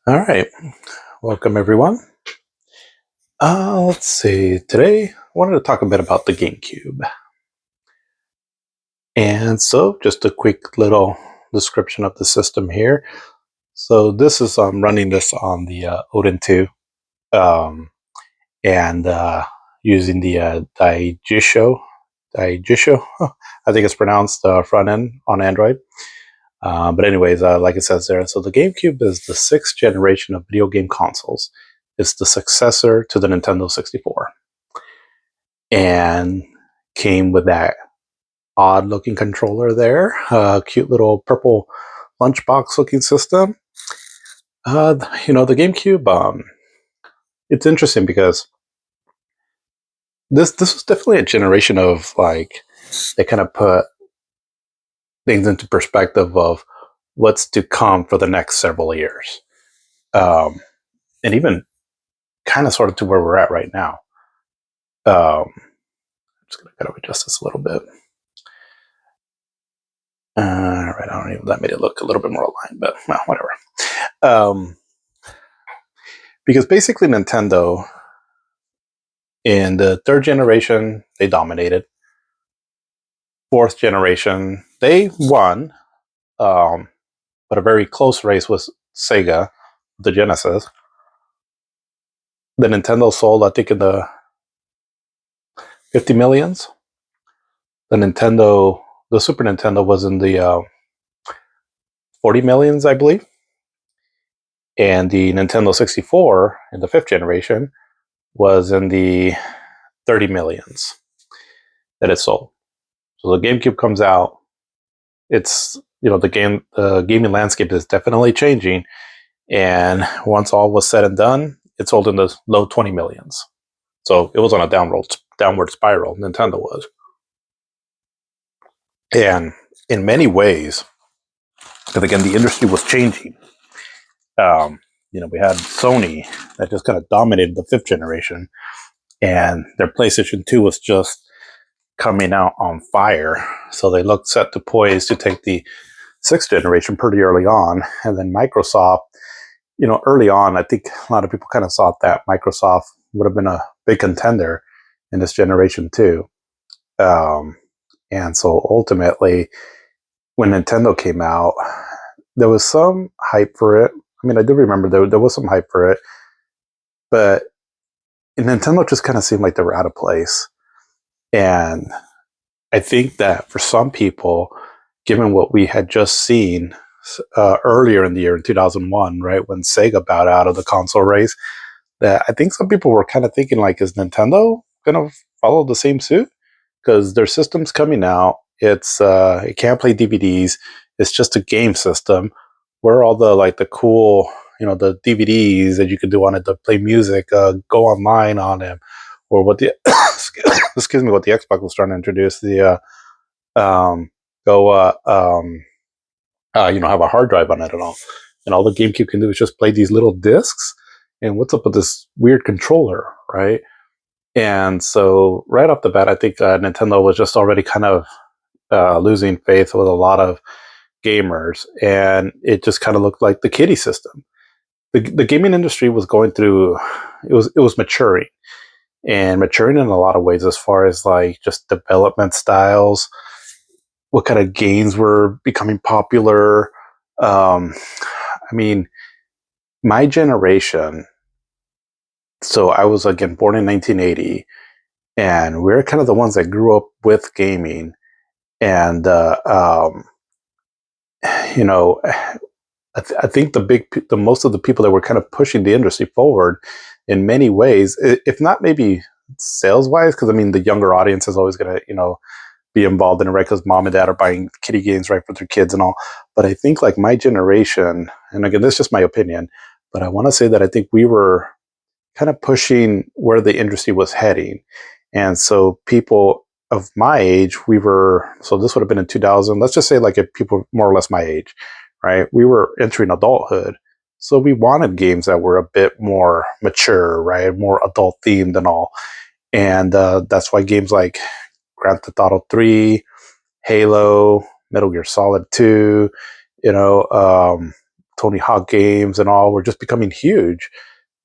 All right, welcome everyone. Let's see. Today, I wanted to talk a bit about the GameCube, and so just a quick little description of the system here. So this is running this on the Odin 2, um, and using the Digisho, I think it's pronounced front end on Android. But anyways, like it says there, so the GameCube is the sixth generation of video game consoles. It's the successor to the Nintendo 64, and came with that odd-looking controller there, cute little purple lunchbox-looking system. The GameCube. It's interesting because this was definitely a generation of like they kind of put things into perspective of what's to come for the next several years. And even kind of sort of to where we're at right now. I'm just going to kind of adjust this a little bit. Right, I don't even, that made it look a little bit more aligned, but well, whatever. Because basically Nintendo in the third generation, they dominated. Fourth generation, they won, but a very close race was Sega, the Genesis. The Nintendo sold, I think, in the 50 millions. The Super Nintendo was in the 40 millions, I believe. And the Nintendo 64 in the fifth generation was in the 30 millions that it sold. So the GameCube comes out. It's, the gaming landscape is definitely changing. And once all was said and done, it sold in the low 20 millions. So it was on a downward spiral, Nintendo was. And in many ways, because again, the industry was changing. We had Sony that just kind of dominated the fifth generation, and their PlayStation 2 was just coming out on fire. So they looked set to poise to take the sixth generation pretty early on. And then Microsoft, early on, I think a lot of people kind of thought that Microsoft would have been a big contender in this generation too. And so ultimately, when Nintendo came out, there was some hype for it. I mean, I do remember there was some hype for it, but Nintendo just kind of seemed like they were out of place. And I think that for some people, given what we had just seen earlier in the year in 2001, right, when Sega bowed out of the console race, that I think some people were kind of thinking like, is Nintendo going to follow the same suit? Because their system's coming out. It can't play DVDs. It's just a game system. Where are all the cool, the DVDs that you could do on it to play music, go online on them, or what the what the Xbox was trying to introduce, the have a hard drive on it and all the GameCube can do is just play these little discs. And what's up with this weird controller, right? And so right off the bat, I think Nintendo was just already kind of losing faith with a lot of gamers, and it just kind of looked like the kiddie system. The gaming industry was going through, it was maturing in a lot of ways, as far as like just development styles, what kind of games were becoming popular. I mean, my generation, so I was again born in 1980, and we're kind of the ones that grew up with gaming. And I think the most of the people that were kind of pushing the industry forward in many ways, if not maybe sales wise, because I mean the younger audience is always going to be involved in it, right? Because mom and dad are buying kiddie games, right, for their kids and all. But I think like my generation, and again, this is just my opinion, but I want to say that I think we were kind of pushing where the industry was heading. And so people of my age, so this would have been in 2000, let's just say like if people more or less my age, right? We were entering adulthood. So we wanted games that were a bit more mature, right? More adult themed and all. And that's why games like Grand Theft Auto 3, Halo, Metal Gear Solid 2, Tony Hawk games and all were just becoming huge.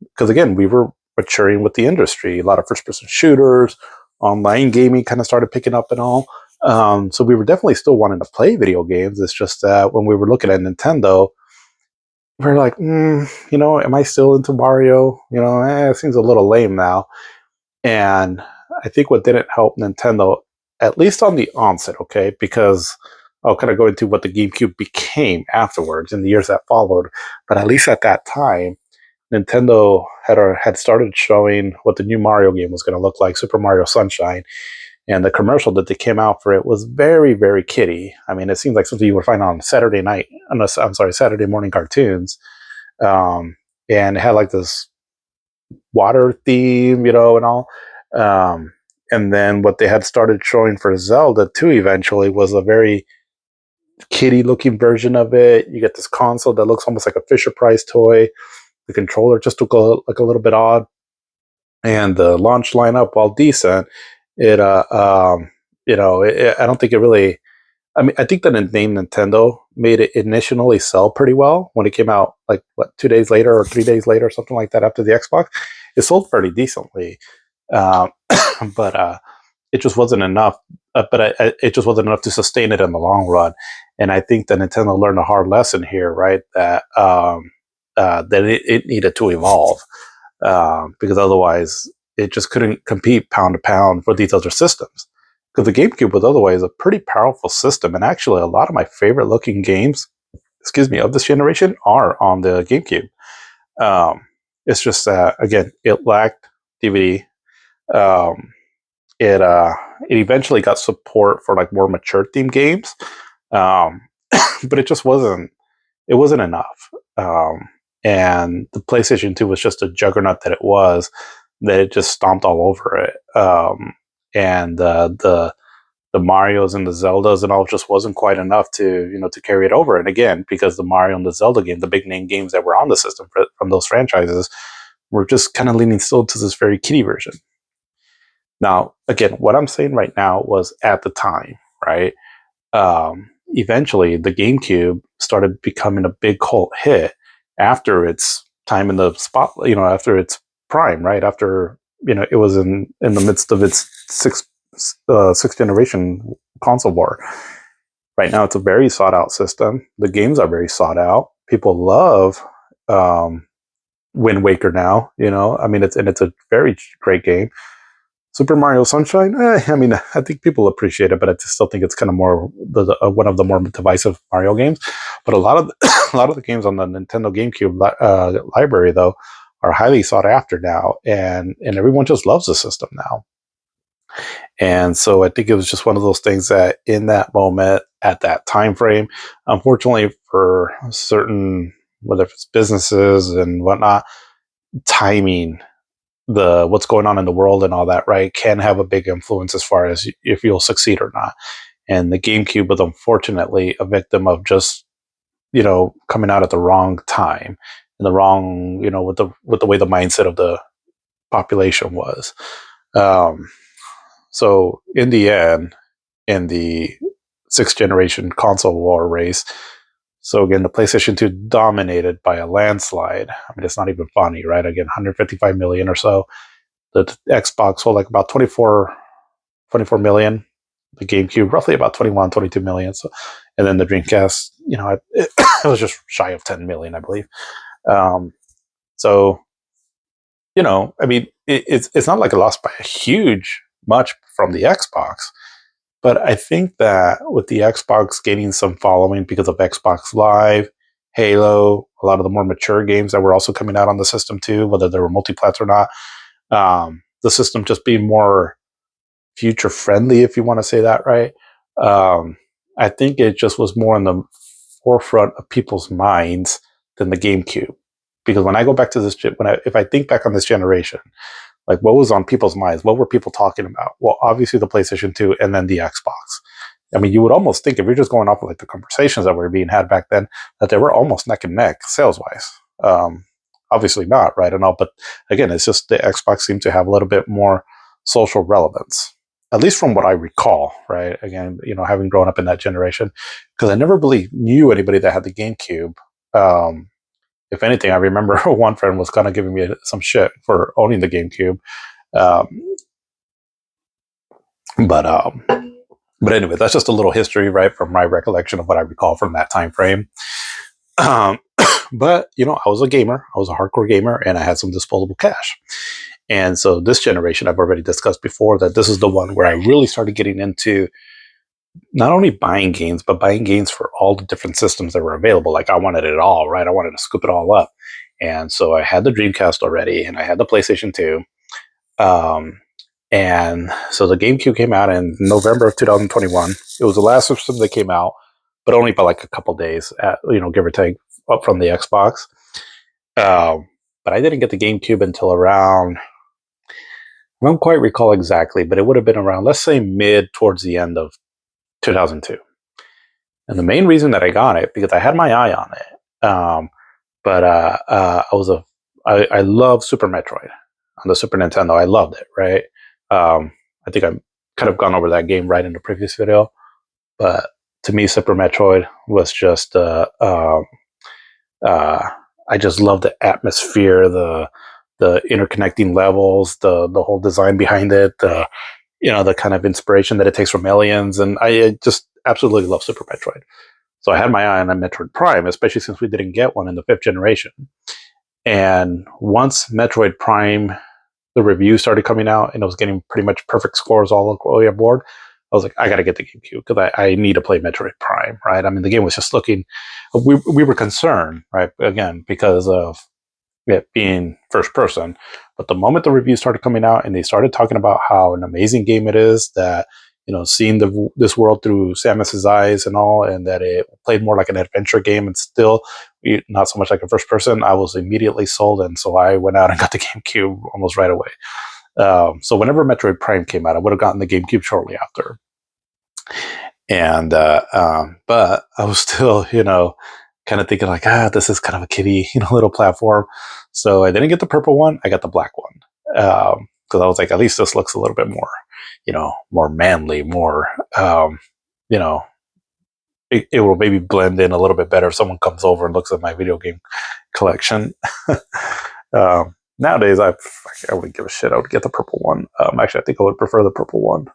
Because again, we were maturing with the industry. A lot of first-person shooters, online gaming kind of started picking up and all. So we were definitely still wanting to play video games. It's just that when we were looking at Nintendo, we are like, am I still into Mario? It seems a little lame now. And I think what didn't help Nintendo, at least on the onset, okay, because I'll kind of go into what the GameCube became afterwards in the years that followed. But at least at that time, Nintendo had started showing what the new Mario game was going to look like, Super Mario Sunshine, and the commercial that they came out for it was very, very kiddie. I mean, it seemed like something you would find on Saturday Saturday morning cartoons, and it had like this water theme, and all. And then what they had started showing for Zelda too, eventually, was a very kiddie-looking version of it. You get this console that looks almost like a Fisher Price toy. The controller just looked like a little bit odd, and the launch lineup, while decent, it I don't think it really. I mean, I think that the name Nintendo made it initially sell pretty well when it came out, like 2 days later or 3 days later, something like that, after the Xbox. It sold pretty decently, um, but it just wasn't enough. It just wasn't enough to sustain it in the long run. And I think that Nintendo learned a hard lesson here, right? That it needed to evolve, because otherwise it just couldn't compete pound to pound for these other systems. Because the GameCube was otherwise a pretty powerful system, and actually a lot of my favorite looking games, of this generation are on the GameCube. It's just that, again, it lacked DVD. Um, it eventually got support for like more mature theme games, um, but it wasn't enough. And the PlayStation 2 was just a juggernaut that it was, that it just stomped all over it. And the Marios and the Zeldas and all just wasn't quite enough to carry it over. And again, because the Mario and the Zelda game, the big name games that were on the system from those franchises, were just kind of leaning still to this very kiddie version. Now, again, what I'm saying right now was at the time, right? Eventually, the GameCube started becoming a big cult hit after its time in the spot, after its prime, right? After, it was in the midst of its sixth generation console war. Right now, it's a very sought out system. The games are very sought out. People love Wind Waker now. I mean, it's a very great game. Super Mario Sunshine, I mean, I think people appreciate it, but I still think it's kind of more one of the more divisive Mario games. But a lot of a lot of the games on the Nintendo GameCube library, though, are highly sought after now, and everyone just loves the system now. And so I think it was just one of those things that in that moment, at that time frame, unfortunately for certain, whether it's businesses and whatnot, timing, what's going on in the world and all that, right, can have a big influence as far as if you'll succeed or not. And the GameCube was unfortunately a victim of just coming out at the wrong time and the wrong with the way the mindset of the population was. So in the end, in the sixth generation console war race, so again, the PlayStation 2 dominated by a landslide. I mean, it's not even funny, right? Again, 155 million or so. The Xbox sold like about 24 million. The GameCube, roughly about 21, 22 million. So, and then the Dreamcast, it was just shy of 10 million, I believe. So, I mean, it's not like it lost by a huge much from the Xbox. But I think that with the Xbox gaining some following because of Xbox Live, Halo, a lot of the more mature games that were also coming out on the system too, whether they were multiplats or not, the system just being more future friendly, if you want to say that, right? I think it just was more in the forefront of people's minds than the GameCube. Because when I go back to this, if I think back on this generation, like what was on people's minds? What were people talking about? Well, obviously the PlayStation 2 and then the Xbox. I mean, you would almost think if you're just going off of like the conversations that were being had back then, that they were almost neck and neck sales wise. Obviously not, right? And all, but again, it's just the Xbox seemed to have a little bit more social relevance, at least from what I recall, right? Again, having grown up in that generation, because I never really knew anybody that had the GameCube. If anything, I remember one friend was kind of giving me some shit for owning the GameCube. Um, but anyway, that's just a little history, right, from my recollection of what I recall from that time frame. Um, but I was a gamer. I was a hardcore gamer, and I had some disposable cash. And so this generation, I've already discussed before that this is the one where I really started getting into not only buying games, but buying games for all the different systems that were available. Like I wanted it all, right? I wanted to scoop it all up. And so I had the Dreamcast already, and I had the PlayStation 2. And so the GameCube came out in November of 2021. It was the last system that came out, but only by like a couple days, give or take, up from the Xbox. But I didn't get the GameCube until around, I don't quite recall exactly, but it would have been around, let's say, mid towards the end of 2002. And the main reason that I got it, because I had my eye on it, I love Super Metroid on the Super Nintendo. I loved it, right? I think I've kind of gone over that game right in the previous video, but to me, Super Metroid was just, I just love the atmosphere, the interconnecting levels, the whole design behind it, the kind of inspiration that it takes from Aliens, and I just absolutely love Super Metroid. So I had my eye on a Metroid Prime, especially since we didn't get one in the 5th generation. And once Metroid Prime, the review started coming out, and it was getting pretty much perfect scores all the way aboard, I was like, I got to get the GameCube because I need to play Metroid Prime, right? I mean, the game was just looking. We were concerned, right? Again, because of it being first person. But the moment the reviews started coming out and they started talking about how an amazing game it is, that seeing this world through Samus's eyes and all, and that it played more like an adventure game and still not so much like a first person, I was immediately sold, and so I went out and got the GameCube almost right away. So whenever Metroid Prime came out, I would have gotten the GameCube shortly after. And but I was still, kind of thinking like, this is kind of a kiddie, little platform. So I didn't get the purple one. I got the black one because I was like, at least this looks a little bit more, more manly, more, it will maybe blend in a little bit better if someone comes over and looks at my video game collection. Nowadays, I wouldn't give a shit. I would get the purple one. Actually, I think I would prefer the purple one.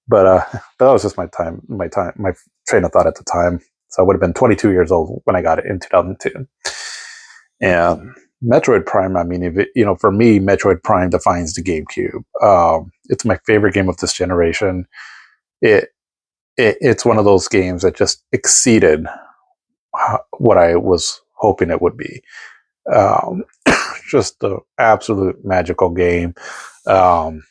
But that was just my train of thought at the time. So I would have been 22 years old when I got it in 2002. And Metroid Prime, I mean, for me, Metroid Prime defines the GameCube. It's my favorite game of this generation. It's one of those games that just exceeded what I was hoping it would be. Just the absolute magical game. And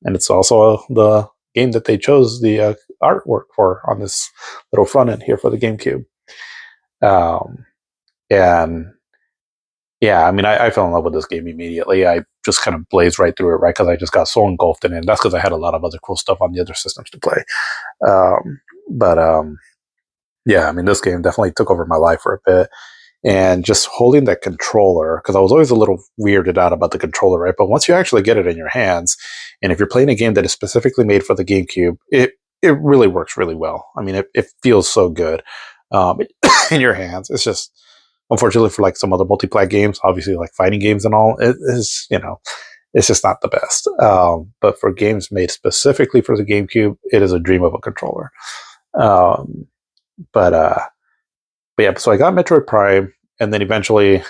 it's also the game that they chose the artwork for on this little front end here for the GameCube. And yeah, I mean, I fell in love with this game immediately. I just kind of blazed right through it, right? Because I just got so engulfed in it. And that's because I had a lot of other cool stuff on the other systems to play. Yeah, I mean, this game definitely took over my life for a bit. And just holding that controller, because I was always a little weirded out about the controller, right? But once you actually get it in your hands, and if you're playing a game that is specifically made for the GameCube, it really works really well. I mean, it feels so good in your hands. It's just, unfortunately, for like some other multi-plat games, obviously like fighting games and all, it is, it's just not the best. But for games made specifically for the GameCube, it is a dream of a controller. But yeah, so I got Metroid Prime, and then eventually,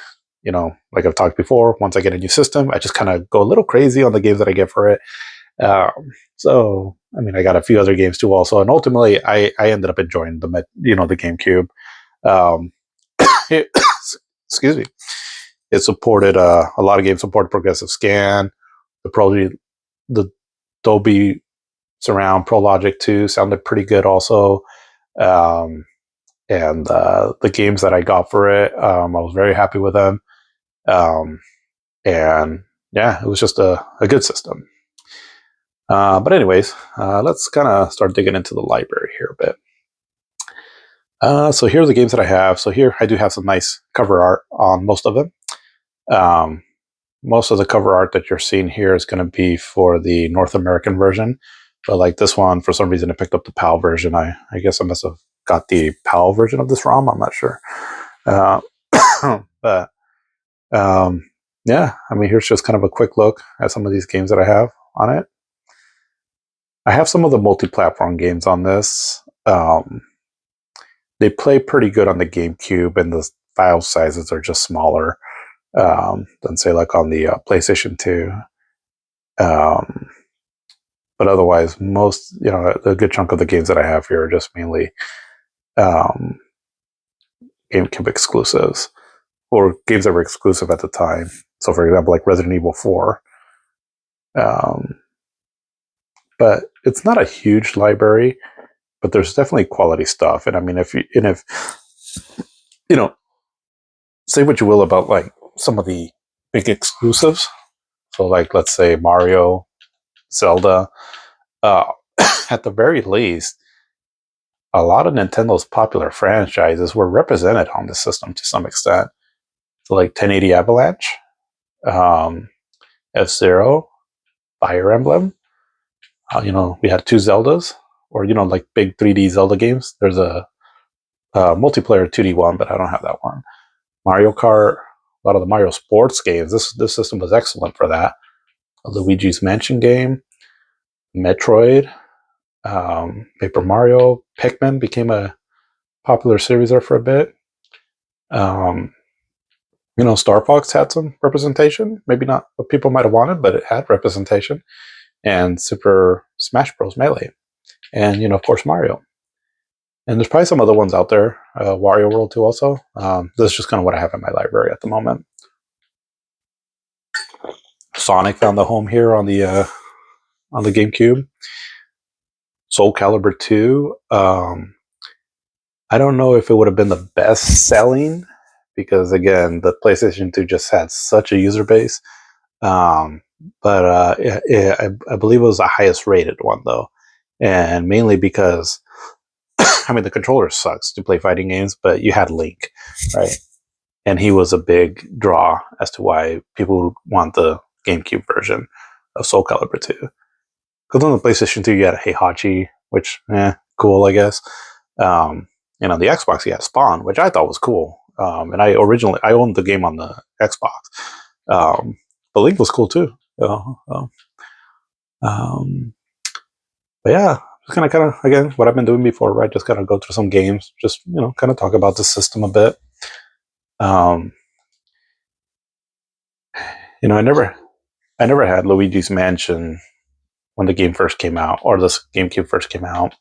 like I've talked before, once I get a new system, I just kind of go a little crazy on the games that I get for it. So, I mean, I got a few other games too also, and ultimately, I ended up enjoying the GameCube. Excuse me. It supported a lot of games supported progressive scan. The Dolby Surround Pro Logic 2 sounded pretty good also. And the games that I got for it, I was very happy with them. And yeah, it was just a good system. But anyways, let's kind of start digging into the library here a bit. So here are the games that I have. So here I do have some nice cover art on most of them. Most of the cover art that you're seeing here is going to be for the North American version. But like this one, for some reason, I picked up the PAL version. I guess I must have got the PAL version of this ROM. I'm not sure, uh, but yeah. I mean, here's just kind of a quick look at some of these games that I have on it. I have some of the multi-platform games on this. They play pretty good on the GameCube, and the file sizes are just smaller than, say, like on the PlayStation 2. But otherwise, most, a good chunk of the games that I have here are just mainly um, GameCube exclusives, or games that were exclusive at the time. So, for example, like Resident Evil 4. But it's not a huge library, but there's definitely quality stuff. And I mean, if you know, say what you will about like some of the big exclusives. So, like, let's say Mario, Zelda. Uh, at the very least, a lot of Nintendo's popular franchises were represented on the system to some extent. So, like 1080 Avalanche, F-Zero, Fire Emblem. We had two Zeldas, or like big 3D Zelda games. There's a multiplayer 2D one, but I don't have that one. Mario Kart, a lot of the Mario sports games. This system was excellent for that. A Luigi's Mansion game, Metroid, Paper Mario, Pikmin became a popular series there for a bit. Star Fox had some representation. Maybe not what people might have wanted, but it had representation. And Super Smash Bros. Melee. And, of course, Mario. And there's probably some other ones out there. Wario World 2 also. This is just kind of what I have in my library at the moment. Sonic found the home here on the GameCube. Soul Calibur 2. I don't know if it would have been the best selling, because again, the PlayStation 2 just had such a user base. But I believe it was the highest rated one though, and mainly because I mean the controller sucks to play fighting games, but you had Link, right? And he was a big draw as to why people would want the GameCube version of Soul Calibur 2. Because on the PlayStation 2 you had Heihachi, which cool, I guess. And on the Xbox you had Spawn, which I thought was cool. And I owned the game on the Xbox. But Link was cool too. But yeah, just kind of again what I've been doing before, right? Just kind of go through some games, just kind of talk about the system a bit. I never had Luigi's Mansion when the game first came out, or this GameCube first came out.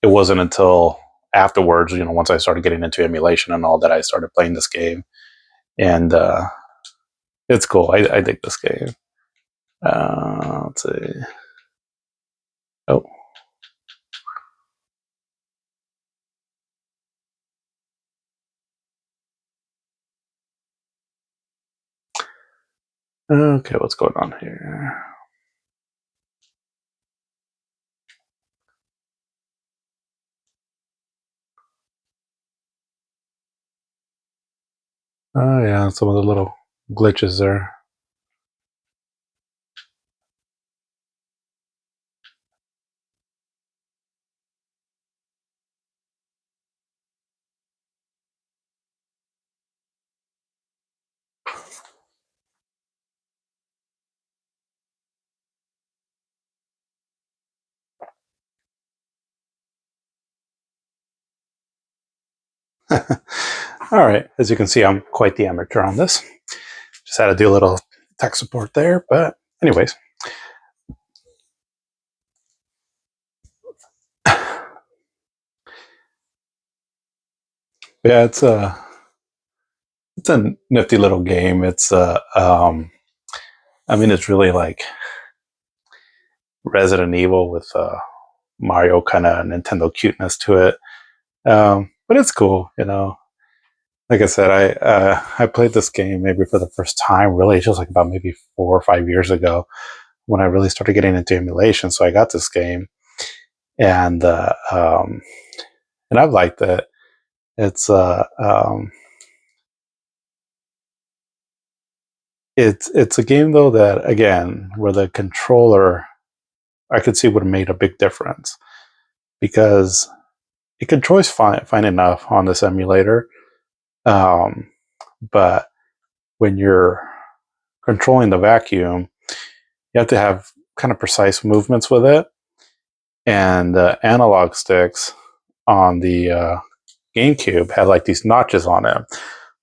It wasn't until afterwards, once I started getting into emulation and all, that I started playing this game, and it's cool. I dig this game. Let's see. Oh. Okay, what's going on here? Oh yeah, some of the little glitches there. All right, as you can see, I'm quite the amateur on this. Just had to do a little tech support there, but anyways. Yeah, it's a nifty little game. It's I mean, it's really like Resident Evil with Mario kind of Nintendo cuteness to it. But it's cool, Like I said, I played this game maybe for the first time, really, just like about maybe 4 or 5 years ago, when I really started getting into emulation. So I got this game, and I've liked it. It's a game though that, again, where the controller, I could see would have made a big difference. because it controls fine enough on this emulator, but when you're controlling the vacuum, you have to have kind of precise movements with it, and the analog sticks on the GameCube had like these notches on it,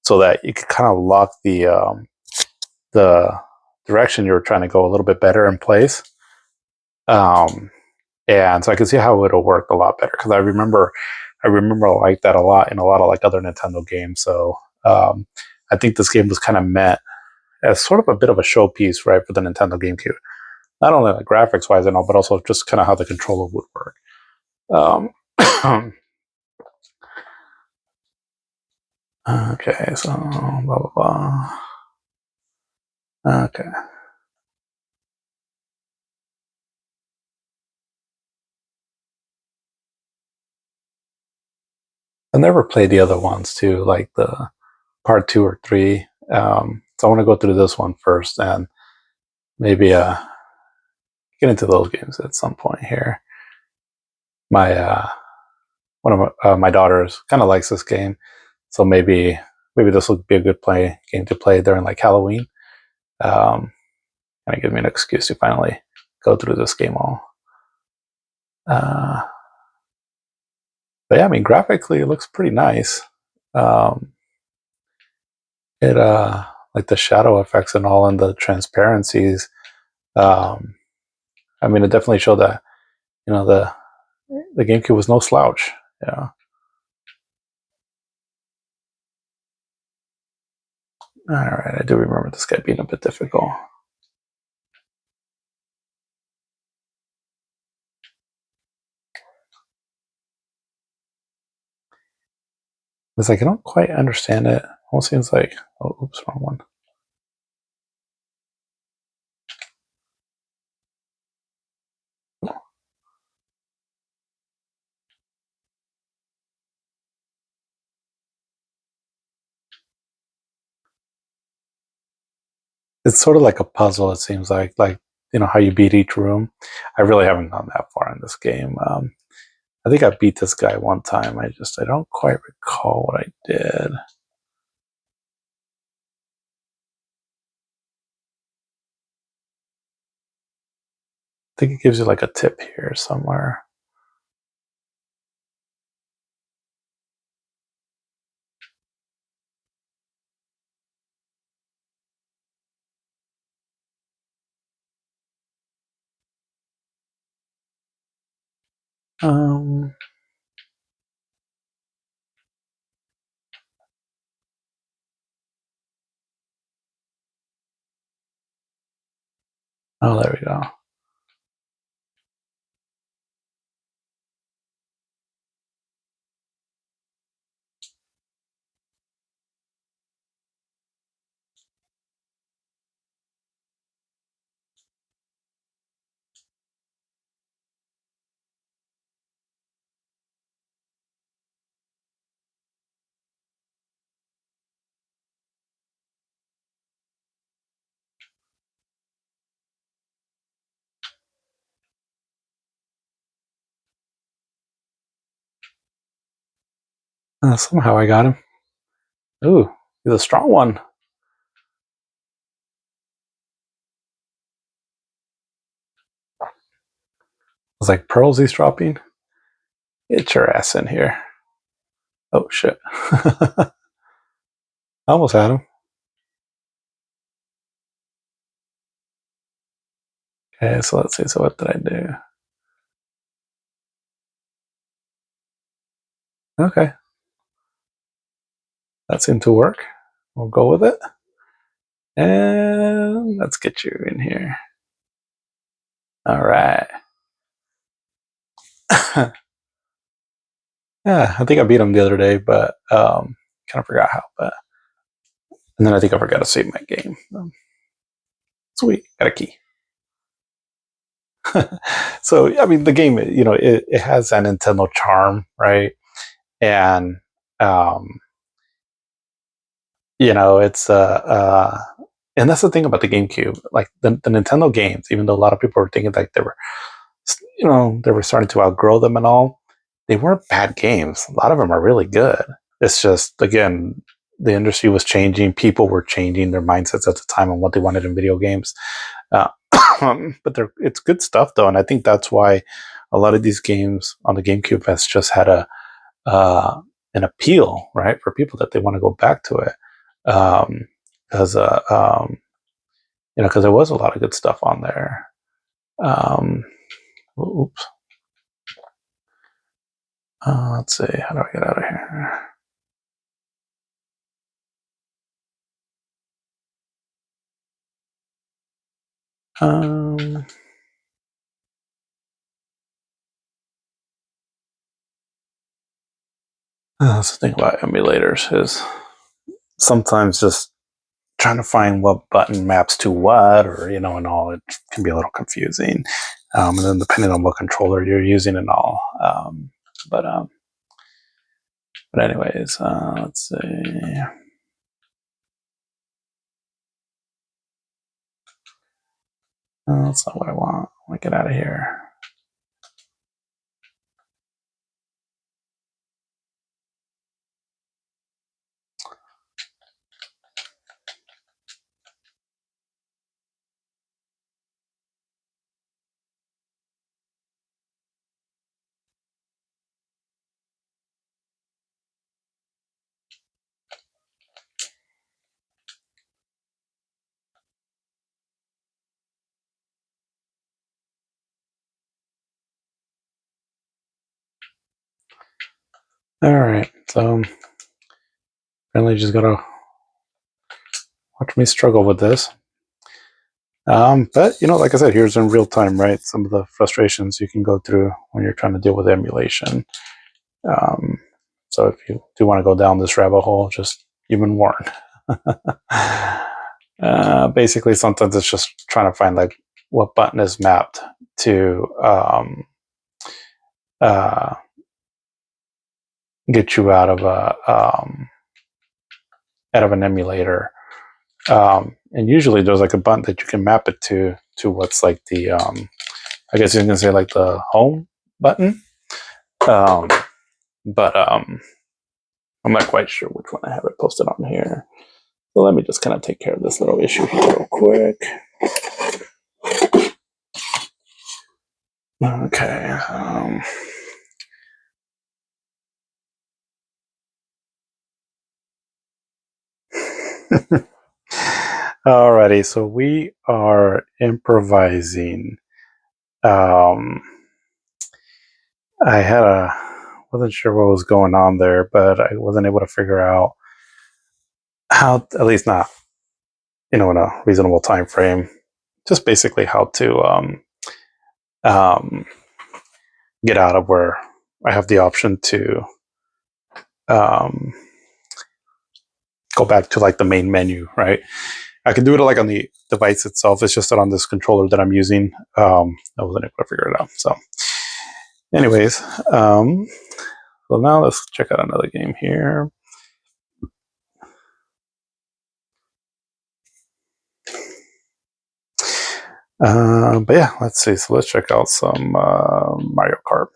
so that you could kind of lock the direction you were trying to go a little bit better in place. And so I could see how it'll work a lot better, because I remember like that a lot in a lot of like other Nintendo games. So I think this game was kind of meant as sort of a bit of a showpiece, right, for the Nintendo GameCube. Not only like graphics wise and all, but also just kind of how the controller would work. Okay, so blah blah blah. Okay. I never played the other ones too, like the part 2 or 3. So I want to go through this one first and maybe get into those games at some point here. My one of my daughters kind of likes this game, so maybe this will be a good game to play during like Halloween. Kind of give me an excuse to finally go through this game all. But yeah, I mean, graphically it looks pretty nice. It like the shadow effects and all, and the transparencies. I mean, it definitely showed that the GameCube was no slouch. Yeah. All right, I do remember this guy being a bit difficult. It's like I don't quite understand it. Almost seems like, oh, oops, wrong one. It's sort of like a puzzle. It seems like how you beat each room. I really haven't gone that far in this game. I think I beat this guy one time. I don't quite recall what I did. I think it gives you like a tip here somewhere. Oh, there we go. Somehow I got him. Ooh, he's a strong one. I was like, pearls he's dropping? Get your ass in here. Oh, shit. I almost had him. Okay, so let's see. So what did I do? Okay. That seemed to work. We'll go with it. And let's get you in here. All right. Yeah, I think I beat him the other day, but kind of forgot how. But and then I think I forgot to save my game. Sweet, got a key. So I mean, the game, it has that Nintendo charm, right? And it's and that's the thing about the GameCube. Like the Nintendo games, even though a lot of people were thinking like they were starting to outgrow them and all, they weren't bad games. A lot of them are really good. It's just, again, the industry was changing. People were changing their mindsets at the time on what they wanted in video games. Uh, but it's good stuff though, and I think that's why a lot of these games on the GameCube has just had an appeal, right, for people that they want to go back to it, because because there was a lot of good stuff on there. Oops. Let's see. How do I get out of here? That's the thing about emulators is sometimes just trying to find what button maps to what, or and all, it can be a little confusing. And then depending on what controller you're using and all. But anyways, let's see. That's not what I want. I want to get out of here. All right, so apparently just gotta watch me struggle with this. But like I said, here's in real time, right? Some of the frustrations you can go through when you're trying to deal with emulation. So if you do want to go down this rabbit hole, just you've been warned. Basically, sometimes it's just trying to find like what button is mapped to get you out of an emulator. And usually there's like a button that you can map it to what's like the I guess you can say like the home button. But I'm not quite sure which one I have it posted on here. So let me just kind of take care of this little issue here real quick. Okay. Alrighty, so we are improvising. I wasn't sure what was going on there, but I wasn't able to figure out how, at least not, in a reasonable time frame, just basically how to get out of where I have the option to go back to like the main menu, right? I can do it like on the device itself. It's just that on this controller that I'm using, I wasn't able to figure it out. So, anyways, so now let's check out another game here. But yeah, let's see. So let's check out some Mario Kart.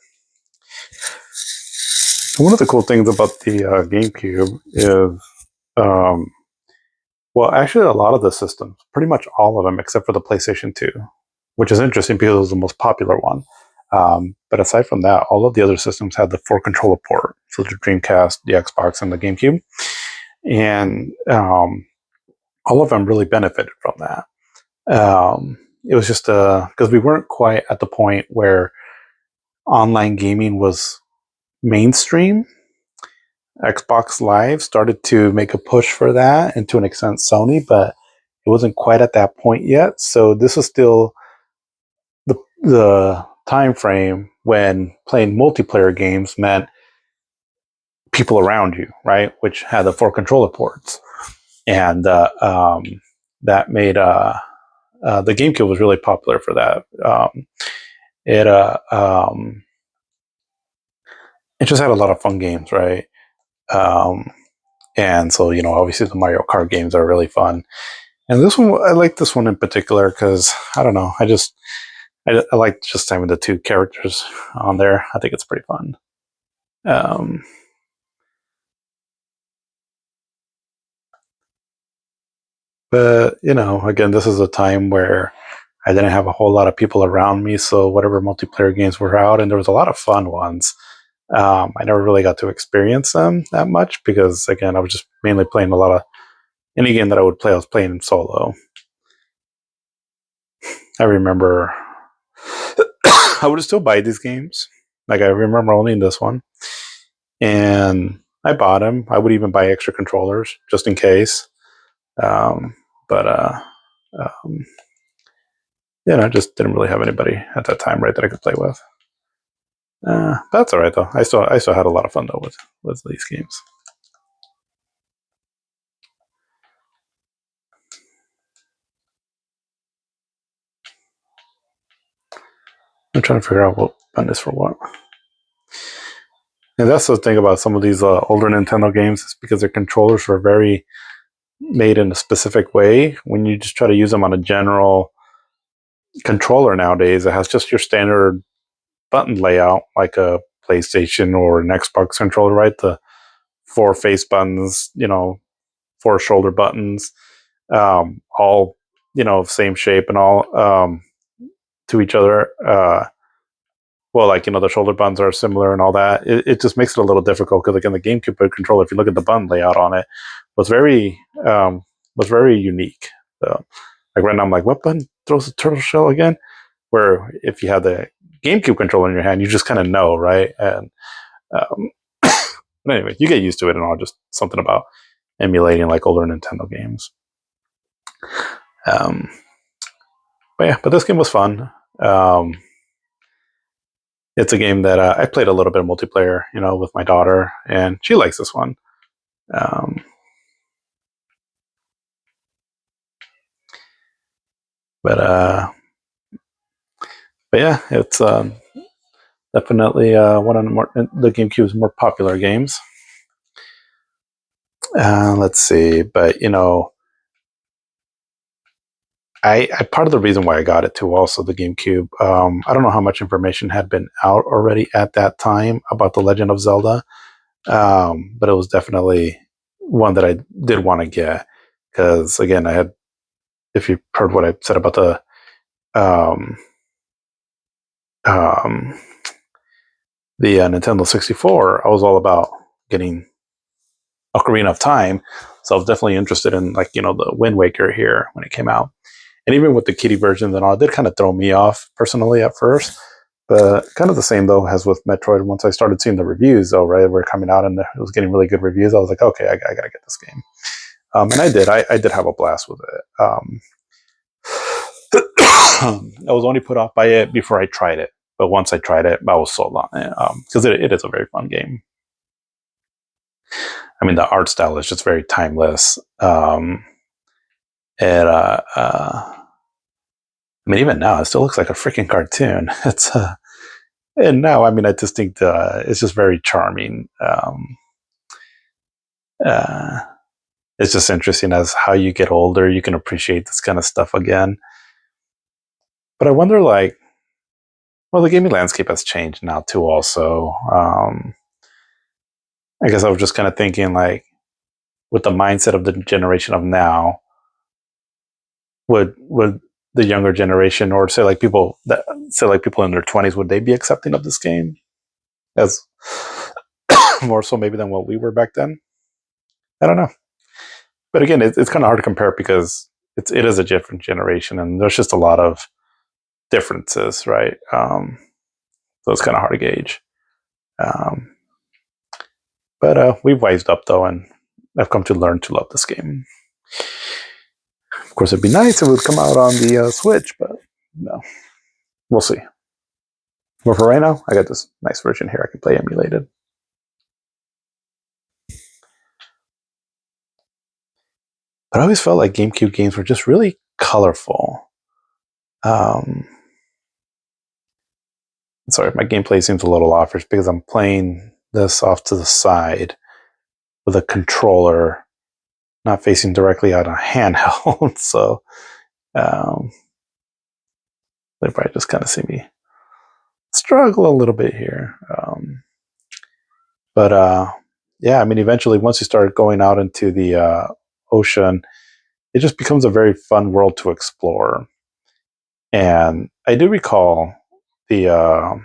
One of the cool things about the GameCube is, well, actually, a lot of the systems, pretty much all of them, except for the PlayStation 2, which is interesting because it was the most popular one. But aside from that, all of the other systems had the 4 controller port, so the Dreamcast, the Xbox, and the GameCube, and all of them really benefited from that. It was just because we weren't quite at the point where online gaming was mainstream. Xbox Live started to make a push for that, and to an extent Sony, but it wasn't quite at that point yet. So this was still the time frame when playing multiplayer games meant people around you, right? Which had the 4 controller ports, and that made the GameCube was really popular for that. It it just had a lot of fun games, right? And so obviously the Mario Kart games are really fun. And this one, I like this one in particular because I don't know, I like just having the 2 characters on there. I think it's pretty fun. Um, but again, this is a time where I didn't have a whole lot of people around me, so whatever multiplayer games were out, and there was a lot of fun ones. I never really got to experience them that much because, again, I was just mainly playing a lot of any game that I would play. I was playing in solo. I remember I would still buy these games. Like I remember owning this one, and I bought them. I would even buy extra controllers just in case. Um, but um, I just didn't really have anybody at that time, right, that I could play with. That's all right though. I still had a lot of fun though with these games. I'm trying to figure out what button is for what. And that's the thing about some of these older Nintendo games is because their controllers were very made in a specific way. When you just try to use them on a general controller nowadays, it has just your standard button layout like a PlayStation or an Xbox controller, right? The four face buttons, four shoulder buttons, all same shape and all to each other. Well, like the shoulder buttons are similar and all that. It just makes it a little difficult because, like in the GameCube controller, if you look at the button layout on it, was very was very unique. So, like right now, I'm like, what button throws the turtle shell again? Where if you have the GameCube controller in your hand, you just kind of know, right? And um, but anyway, you get used to it and all. Just something about emulating like older Nintendo games. Um, but yeah, but this game was fun. Um, it's a game that I played a little bit of multiplayer, with my daughter, and she likes this one. Um, but uh, but yeah, it's definitely one of the GameCube's more popular games. Let's see, but I part of the reason why I got it too, also the GameCube. I don't know how much information had been out already at that time about the Legend of Zelda, but it was definitely one that I did want to get because, again, I had. If you heard what I said about um, um, the Nintendo 64, I was all about getting Ocarina of Time, so I was definitely interested in the Wind Waker here when it came out. And even with the kiddie versions and all, it did kind of throw me off personally at first. But kind of the same though as with Metroid. Once I started seeing the reviews, though, right, were coming out and it was getting really good reviews, I was like, okay, I got to get this game. And I did. I did have a blast with it. I was only put off by it before I tried it, but once I tried it, I was sold on it because it is a very fun game. I mean, the art style is just very timeless. And I mean, even now, it still looks like a freaking cartoon. It's and now, I mean, I just think it's just very charming. Uh, it's just interesting as how you get older, you can appreciate this kind of stuff again. But I wonder, like, well, the gaming landscape has changed now too. Also, I guess I was just kind of thinking, like, with the mindset of the generation of now, would the younger generation, or say like people in their 20s, would they be accepting of this game as more so maybe than what we were back then? I don't know. But again, it's kind of hard to compare because it is a different generation, and there's just a lot of differences, right? So it's kind of hard to gauge. Um, but we've wised up though, and I've come to learn to love this game. Of course, it'd be nice if it would come out on the Switch, but no, we'll see. But for right now, I got this nice version here I can play emulated. But I always felt like GameCube games were just really colorful. Um, Sorry, my gameplay seems a little off because I'm playing this off to the side with a controller, not facing directly at a handheld. So um, they probably just kind of see me struggle a little bit here. But yeah, I mean, eventually, once you start going out into the ocean, it just becomes a very fun world to explore. And I do recall the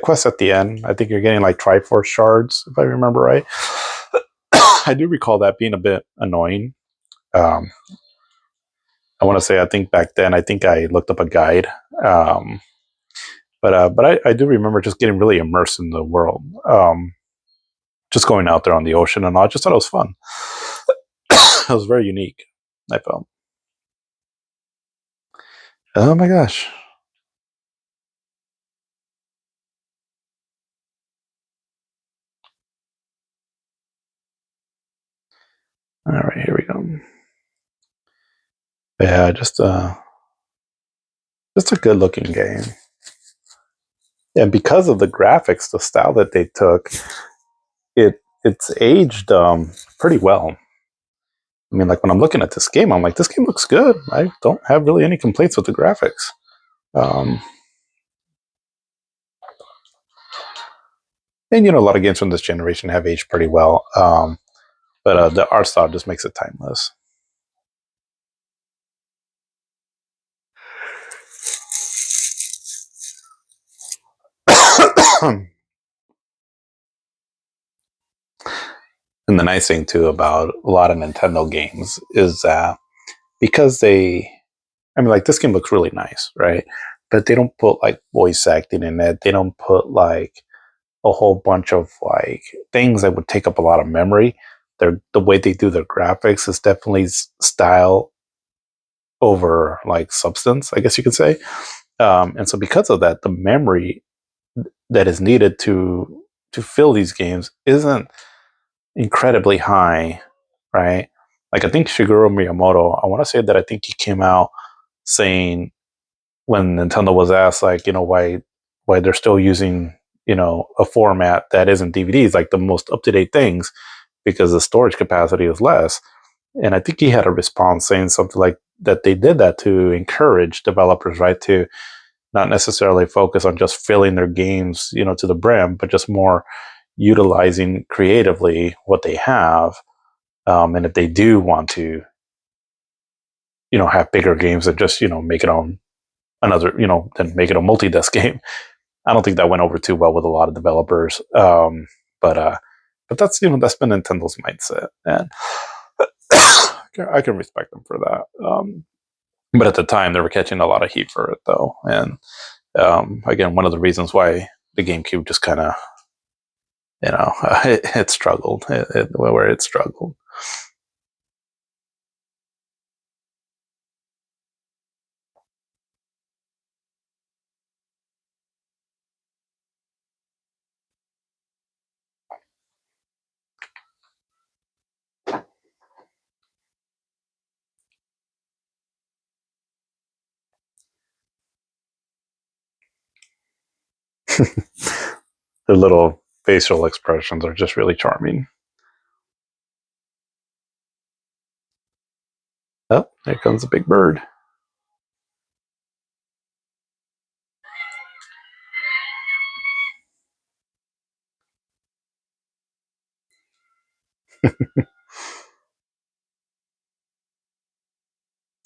quest at the end. I think you're getting like Triforce shards, if I remember right. I do recall that being a bit annoying. Um, I want to say I think back then I think I looked up a guide, um, but I do remember just getting really immersed in the world, just going out there on the ocean and all. I just thought it was fun. It was very unique. I felt. Oh my gosh! All right, here we go. Yeah, just a good looking game, and because of the graphics, the style that they took, it's aged pretty well. I mean, like when I'm looking at this game, I'm like, this game looks good. I don't have really any complaints with the graphics. Um, and a lot of games from this generation have aged pretty well. But the art style just makes it timeless. And the nice thing too about a lot of Nintendo games is that because I mean, like this game looks really nice, right? But they don't put like voice acting in it. They don't put like a whole bunch of like things that would take up a lot of memory. The way they do their graphics is definitely style over like substance, I guess you could say. And so because of that, the memory that is needed to fill these games isn't incredibly high, right? Like I think Shigeru Miyamoto, I want to say that I think he came out saying when Nintendo was asked like, why they're still using, a format that isn't DVDs, like the most up-to-date things because the storage capacity is less. And I think he had a response saying something like that they did that to encourage developers, right, to not necessarily focus on just filling their games, to the brim, but just more utilizing creatively what they have. And if they do want to, have bigger games that just, make it on another, then make it a multi-disc game. I don't think that went over too well with a lot of developers. But that's been Nintendo's mindset, and I can respect them for that. But at the time, they were catching a lot of heat for it, though, and again, one of the reasons why the GameCube just kind of, it struggled, where it struggled. Their little facial expressions are just really charming. Oh, there comes a big bird.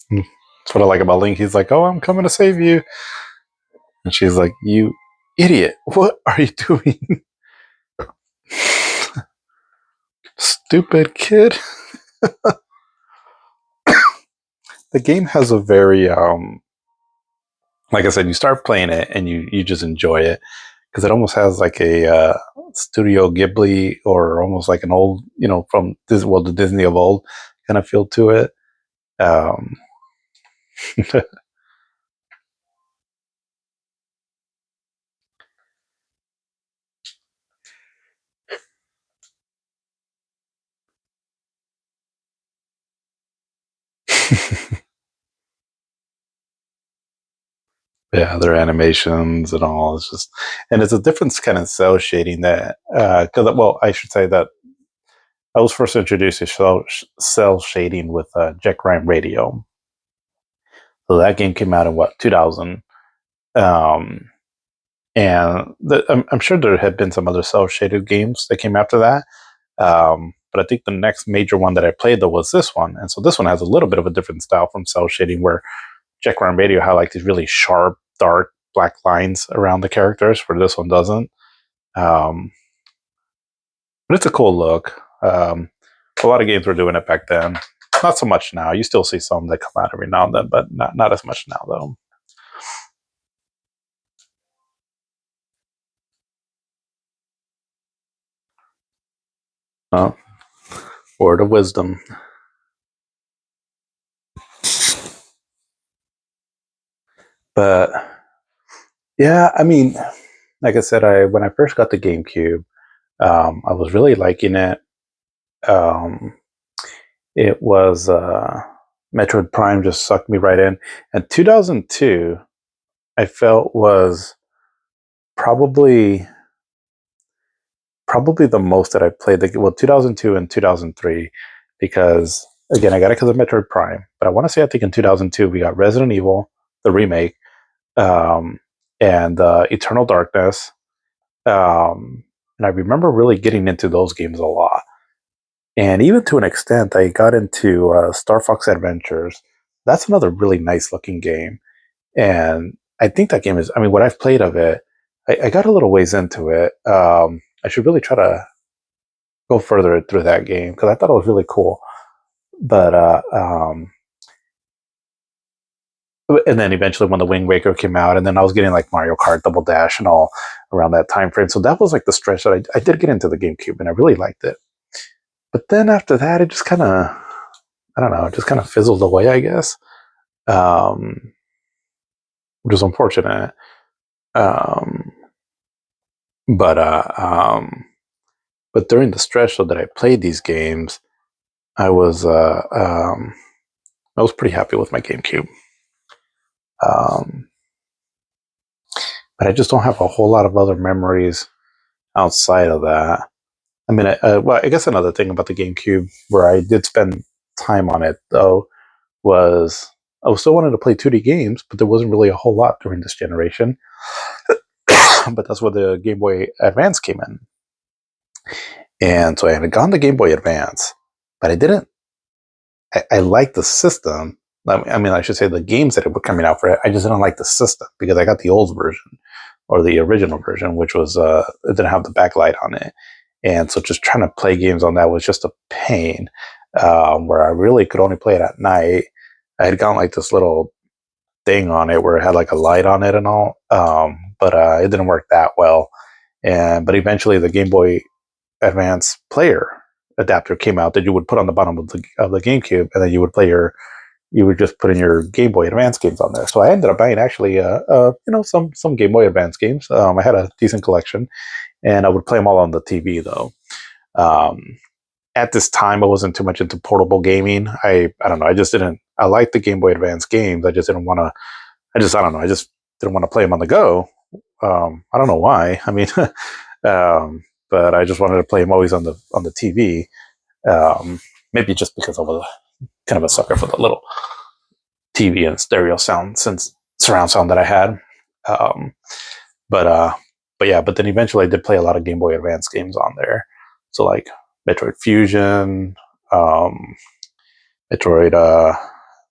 That's what I like about Link. He's like, "Oh, I'm coming to save you," and she's like, "You idiot! What are you doing, stupid kid?" The game has a very, like I said, you start playing it and you just enjoy it because it almost has like a Studio Ghibli or almost like an old, from the Disney of old kind of feel to it. Um, yeah, their animations and all. It's just, and it's a different kind of cell shading that, because, well, I should say that I was first introduced to cell shading with Jack Ryan Radio. So that game came out in what, 2000. Um, and I'm sure there had been some other cell shaded games that came after that. But I think the next major one that I played though was this one, and so this one has a little bit of a different style from cell shading, where Jack Ryan Radio had like these really sharp, dark black lines around the characters, where this one doesn't. Um, but it's a cool look. A lot of games were doing it back then. Not so much now. You still see some that come out every now and then, but not as much now though. Uh, Word of wisdom. But yeah, I mean, like I said, I when I first got the GameCube, I was really liking it. Um, it was Metroid Prime just sucked me right in, and 2002 I felt was probably probably the most that I played. Well, 2002 and 2003, because again, I got it because of Metroid Prime. But I want to say I think in 2002 we got Resident Evil, the remake, um, and Eternal Darkness. And I remember really getting into those games a lot. And even to an extent, I got into Star Fox Adventures. That's another really nice looking game. And I think that game is, I mean, what I've played of it, I got a little ways into it. I should really try to go further through that game because I thought it was really cool. But, and then eventually when the Wind Waker came out, and then I was getting like Mario Kart Double Dash and all around that time frame. So that was like the stretch that I did get into the GameCube and I really liked it. But then after that, it just kind of, I don't know, it just kind of fizzled away, I guess, um, which is unfortunate. Um, but but during the stretch though that I played these games, I was uh, um, I was pretty happy with my GameCube. Um, but I just don't have a whole lot of other memories outside of that. I mean, well, I guess another thing about the GameCube where I did spend time on it though was I was still wanting to play 2D games, but there wasn't really a whole lot during this generation. But that's where the Game Boy Advance came in. And so I had gotten the Game Boy Advance, but I didn't. I liked the system. I mean, I should say the games that were coming out for it. I just didn't like the system because I got the old version or the original version, which was it didn't have the backlight on it, and so just trying to play games on that was just a pain. Where I really could only play it at night. I had gotten like this little thing on it where it had like a light on it and all, but it didn't work that well. And but eventually the Game Boy Advance player adapter came out that you would put on the bottom of the GameCube, and then you would play you would just put in your Game Boy Advance games on there. So I ended up buying actually some Game Boy Advance games. I had a decent collection, and I would play them all on the TV though. Um, at this time, I wasn't too much into portable gaming. I don't know. I just didn't. I liked the Game Boy Advance games. I just didn't want to. I don't know. I just didn't want to play them on the go. I don't know why. I mean, but I just wanted to play them always on the TV. Maybe just because I was kind of a sucker for the little TV and stereo sound since surround sound that I had. Um, but but yeah, but then eventually I did play a lot of Game Boy Advance games on there. So like Metroid Fusion, um, Metroid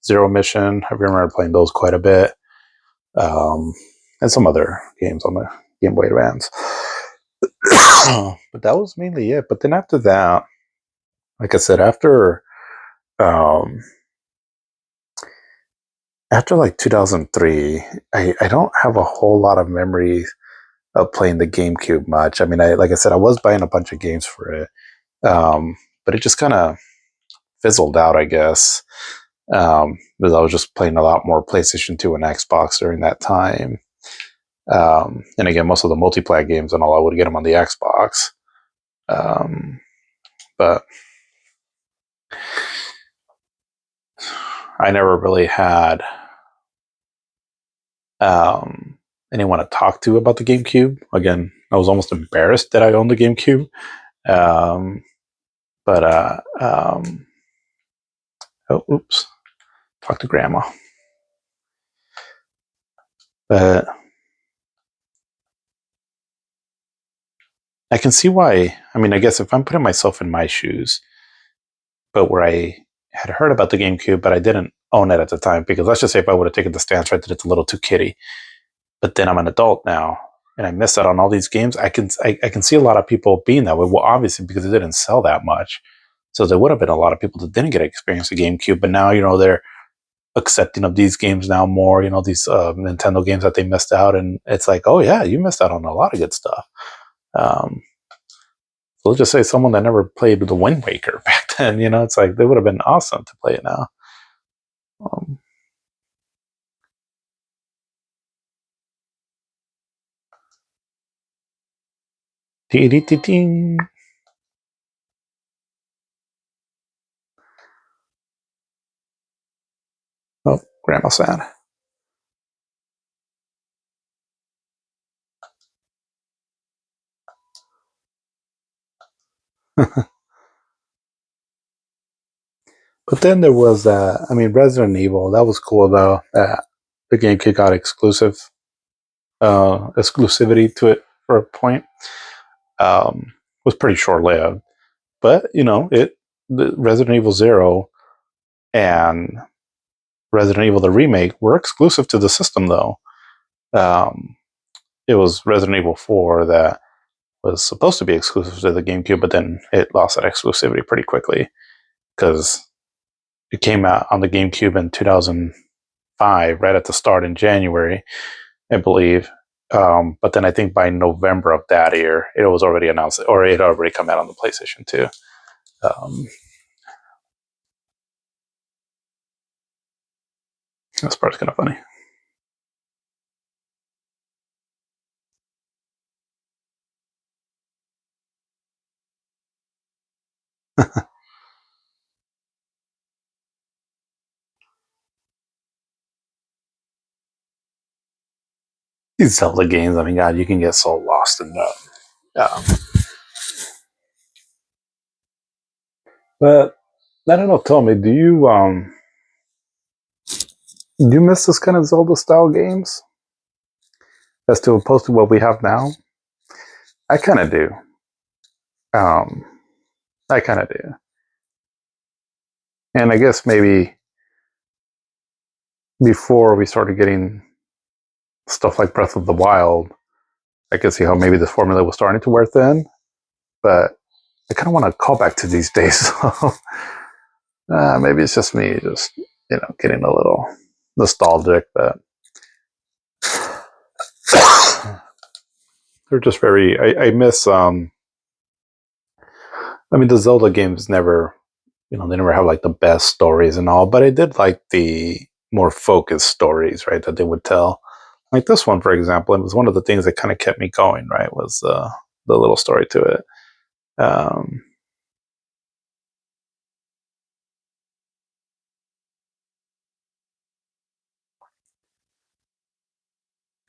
Zero Mission. I remember playing those quite a bit, and some other games on the Game Boy Advance. But that was mainly it. But then after that, like I said, um, after like 2003, I don't have a whole lot of memories of playing the GameCube much. I mean, I like I said, I was buying a bunch of games for it, but it just kind of fizzled out, I guess, because I was just playing a lot more PlayStation 2 and Xbox during that time. And again, most of the multiplayer games and all, I would get them on the Xbox. Um, but I never really had um, anyone to talk to about the GameCube. Again, I was almost embarrassed that I owned the GameCube. Um, but oh, oops, talk to grandma. But I can see why. I mean, I guess if I'm putting myself in my shoes, but where I had heard about the GameCube, but I didn't own it at the time, because let's just say if I would have taken the stance right that it's a little too kiddie, but then I'm an adult now and I miss out on all these games. I can see a lot of people being that way. Well, obviously because it didn't sell that much, so there would have been a lot of people that didn't get to experience the GameCube. But now they're accepting of these games now more. These Nintendo games that they missed out, and it's like, oh yeah, you missed out on a lot of good stuff. Um, so let's just say someone that never played the Wind Waker back then, it's like they would have been awesome to play it now. Um, oh, Grandma's sad. But then there was Resident Evil. That was cool though. The GameCube got exclusivity to it for a point. Was pretty short lived, but the Resident Evil Zero and Resident Evil the remake were exclusive to the system though. Um, it was Resident Evil 4 that was supposed to be exclusive to the GameCube, but then it lost that exclusivity pretty quickly because it came out on the GameCube in 2005, right at the start in January, I believe. But then I think by November of that year, it was already announced, or it had already come out on the PlayStation 2. This part's kind of funny. These Zelda games, I mean, God, you can get so lost in them. But I don't know. Tell me, do you miss this kind of Zelda style games as to opposed to what we have now? I kind of do. Um, I kind of do, and I guess maybe before we started getting stuff like Breath of the Wild, I could see how maybe the formula was starting to wear thin. But I kind of want to call back to these days. So maybe it's just me, just getting a little nostalgic. But they're just very. I miss. The Zelda games never, they never have like the best stories and all, but I did like the more focused stories, right, that they would tell. Like this one, for example, it was one of the things that kind of kept me going, right, was the little story to it. Um,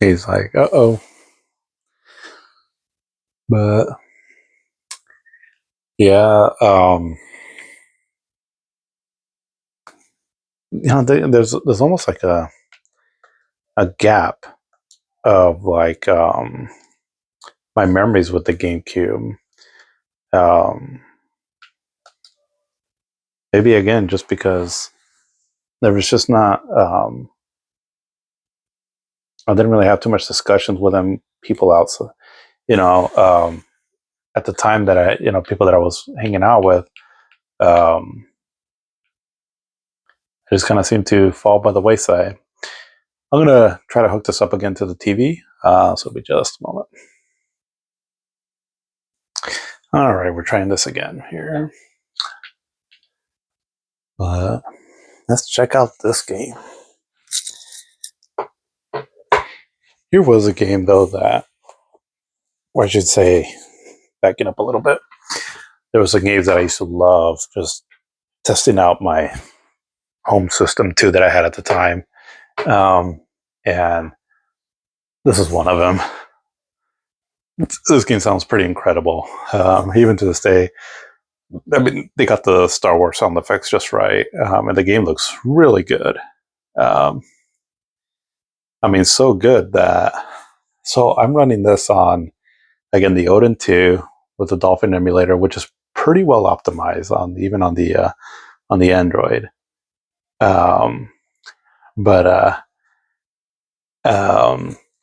he's like, uh oh. But yeah, there's almost like a gap of like my memories with the GameCube. Um, Maybe again, just because there was just not. I didn't really have too much discussions with them people out. So, you know, um, at the time that people that I was hanging out with, um, I just kind of seemed to fall by the wayside. I'm gonna try to hook this up again to the TV. So it'll be just a moment. All right, we're trying this again here. But let's check out this game. Here was a game though that, or I should say, backing up a little bit. There was a game that I used to love, just testing out my home system too that I had at the time, and this is one of them. This game sounds pretty incredible, even to this day. They got the Star Wars sound effects just right, and the game looks really good. Um, so good that I'm running this on Again, the Odin 2 with the Dolphin emulator, which is pretty well optimized even on the Android. Um, but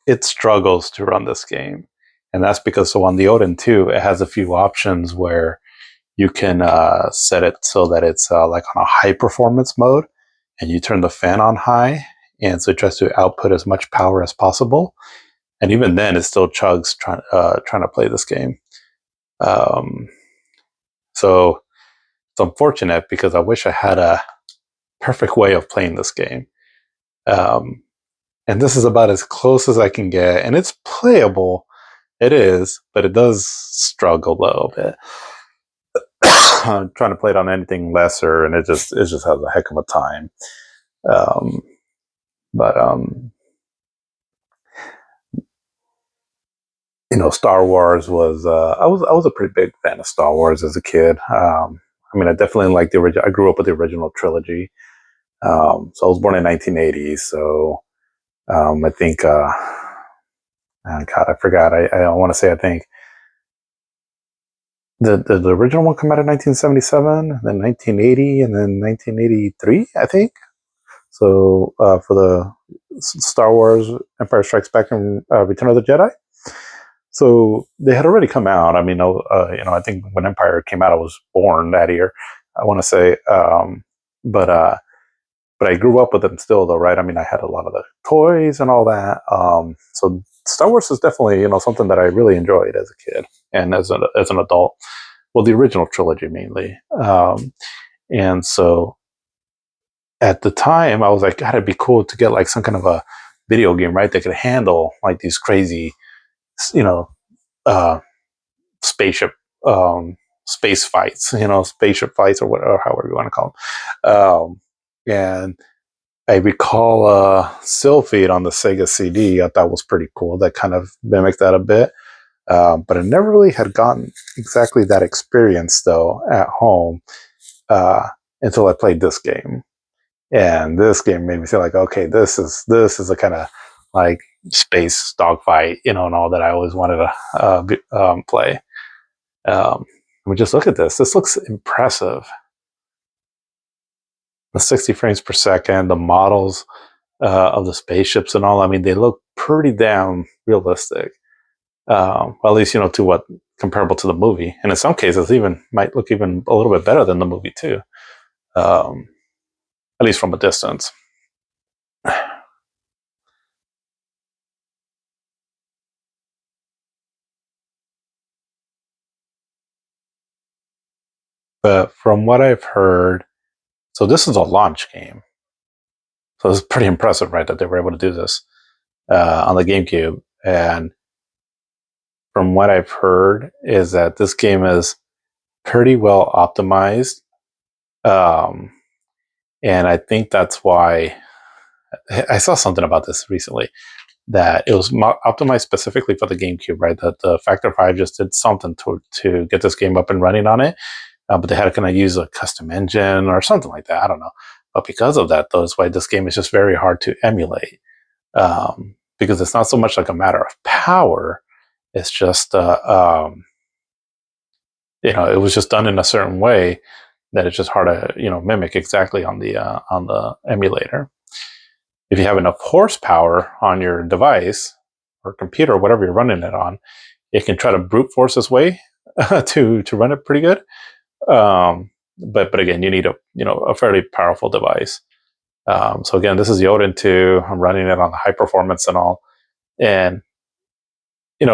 it struggles to run this game, and that's because so on the Odin 2, it has a few options where you can set it so that it's like on a high performance mode, and you turn the fan on high, and so it tries to output as much power as possible. And even then, it still chugs trying to play this game. Um, so it's unfortunate because I wish I had a perfect way of playing this game. Um, and this is about as close as I can get, and it's playable. It is, but it does struggle a little bit. I'm trying to play it on anything lesser, and it just has a heck of a time. Um, but Star Wars was I was a pretty big fan of Star Wars as a kid. I mean, I definitely liked the original. I grew up with the original trilogy. So I was born in 1980. So I think, oh God, I forgot. I want to say I think the original one came out in 1977, then 1980, and then 1983. I think. So for the Star Wars Empire Strikes Back and Return of the Jedi. So they had already come out. I mean, I think when Empire came out, I was born that year. I want to say, but I grew up with them still, though, right? I mean, I had a lot of the toys and all that. So Star Wars is definitely something that I really enjoyed as a kid and as an adult. Well, the original trilogy mainly, and so at the time I was like, God, it'd be cool to get like some kind of a video game, right, that could handle like these crazy, you know, uh, spaceship space fights, spaceship fights or whatever, however you want to call them. And I recall Sylphid on the Sega CD. I thought was pretty cool. That kind of mimicked that a bit. But I never really had gotten exactly that experience though at home until I played this game. And this game made me feel like, okay, this is a kind of like space dogfight, and all that I always wanted to play. I mean, just look at this. This looks impressive. The 60 frames per second, the models of the spaceships and all. I mean, they look pretty damn realistic. At least to what comparable to the movie, and in some cases, even might look even a little bit better than the movie too. At least from a distance. But from what I've heard, so this is a launch game. So it's pretty impressive, right, that they were able to do this on the GameCube. And from what I've heard, is that this game is pretty well optimized. And I think that's why I saw something about this recently, that it was optimized specifically for the GameCube, right? That the Factor 5 just did something to get this game up and running on it. But they had to kind of use a custom engine or something like that. I don't know. But because of that, though, is why this game is just very hard to emulate. Because it's not so much like a matter of power. It's just, it was just done in a certain way that it's just hard to, mimic exactly on the emulator. If you have enough horsepower on your device or computer or whatever you're running it on, it can try to brute force its way to run it pretty good. But again, you need a fairly powerful device. So again, this is the Odin 2. I'm running it on the high performance and all. And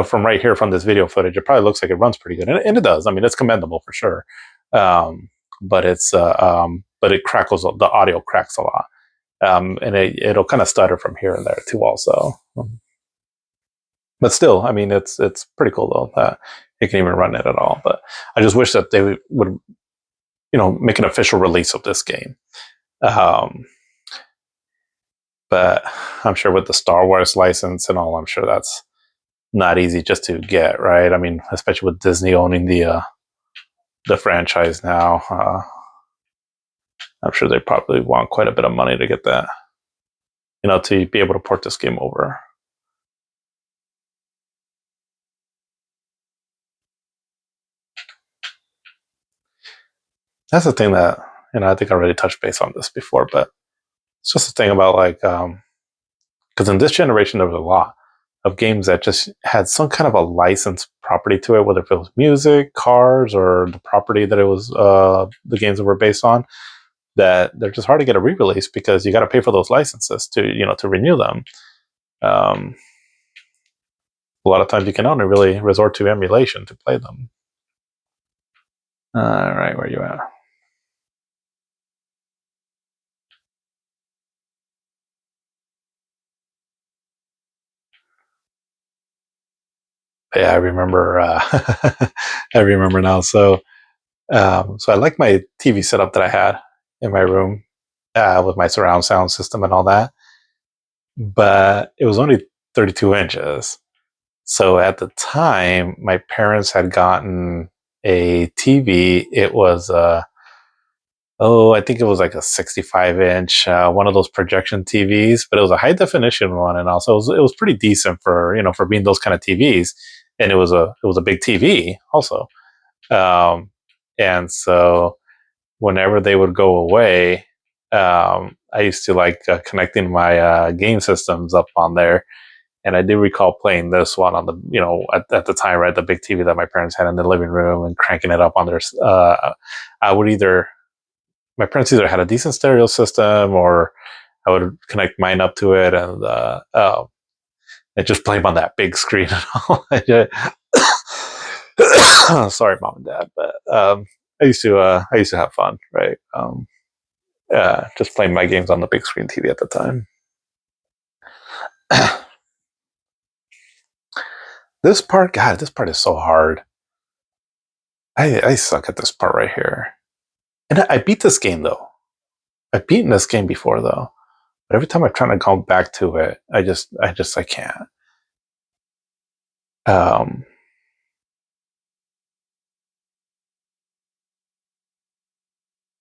from right here from this video footage, it probably looks like it runs pretty good, and it does. I mean, it's commendable for sure. But it crackles. The audio cracks a lot. And it'll kind of stutter from here and there too, also. But still, I mean, it's pretty cool though that you can even run it at all. But I just wish that they would, make an official release of this game. But I'm sure with the Star Wars license and all, I'm sure that's not easy just to get, right? I mean, especially with Disney owning the franchise now. I'm sure they probably want quite a bit of money to get that, to be able to port this game over. That's the thing that, I think I already touched base on this before, but it's just the thing about like, because in this generation there was a lot of games that just had some kind of a licensed property to it, whether it was music, cars, or the property that it was, the games that were based on. That they're just hard to get a re-release because you got to pay for those licenses to renew them. Um, a lot of times you can only really resort to emulation to play them. All right, where are you at? Yeah, I remember. I remember now. So I like my TV setup that I had in my room, with my surround sound system and all that, but it was only 32 inches. So at the time, my parents had gotten a TV. It was I think it was like a 65-inch, one of those projection TVs, but it was a high definition one, and also it was pretty decent for for being those kind of TVs, and it was a big TV also. Um, and so whenever they would go away, I used to like connecting my game systems up on there. And I do recall playing this one on the, at the time, right, the big TV that my parents had in the living room and cranking it up on their. I would either My parents either had a decent stereo system or I would connect mine up to it and just play them on that big screen. Sorry, mom and dad, but I used to have fun, right? Just playing my games on the big screen TV at the time. This part is so hard. I suck at this part right here. And I beat this game though. I've beaten this game before though. But every time I try to go back to it, I can't. Um,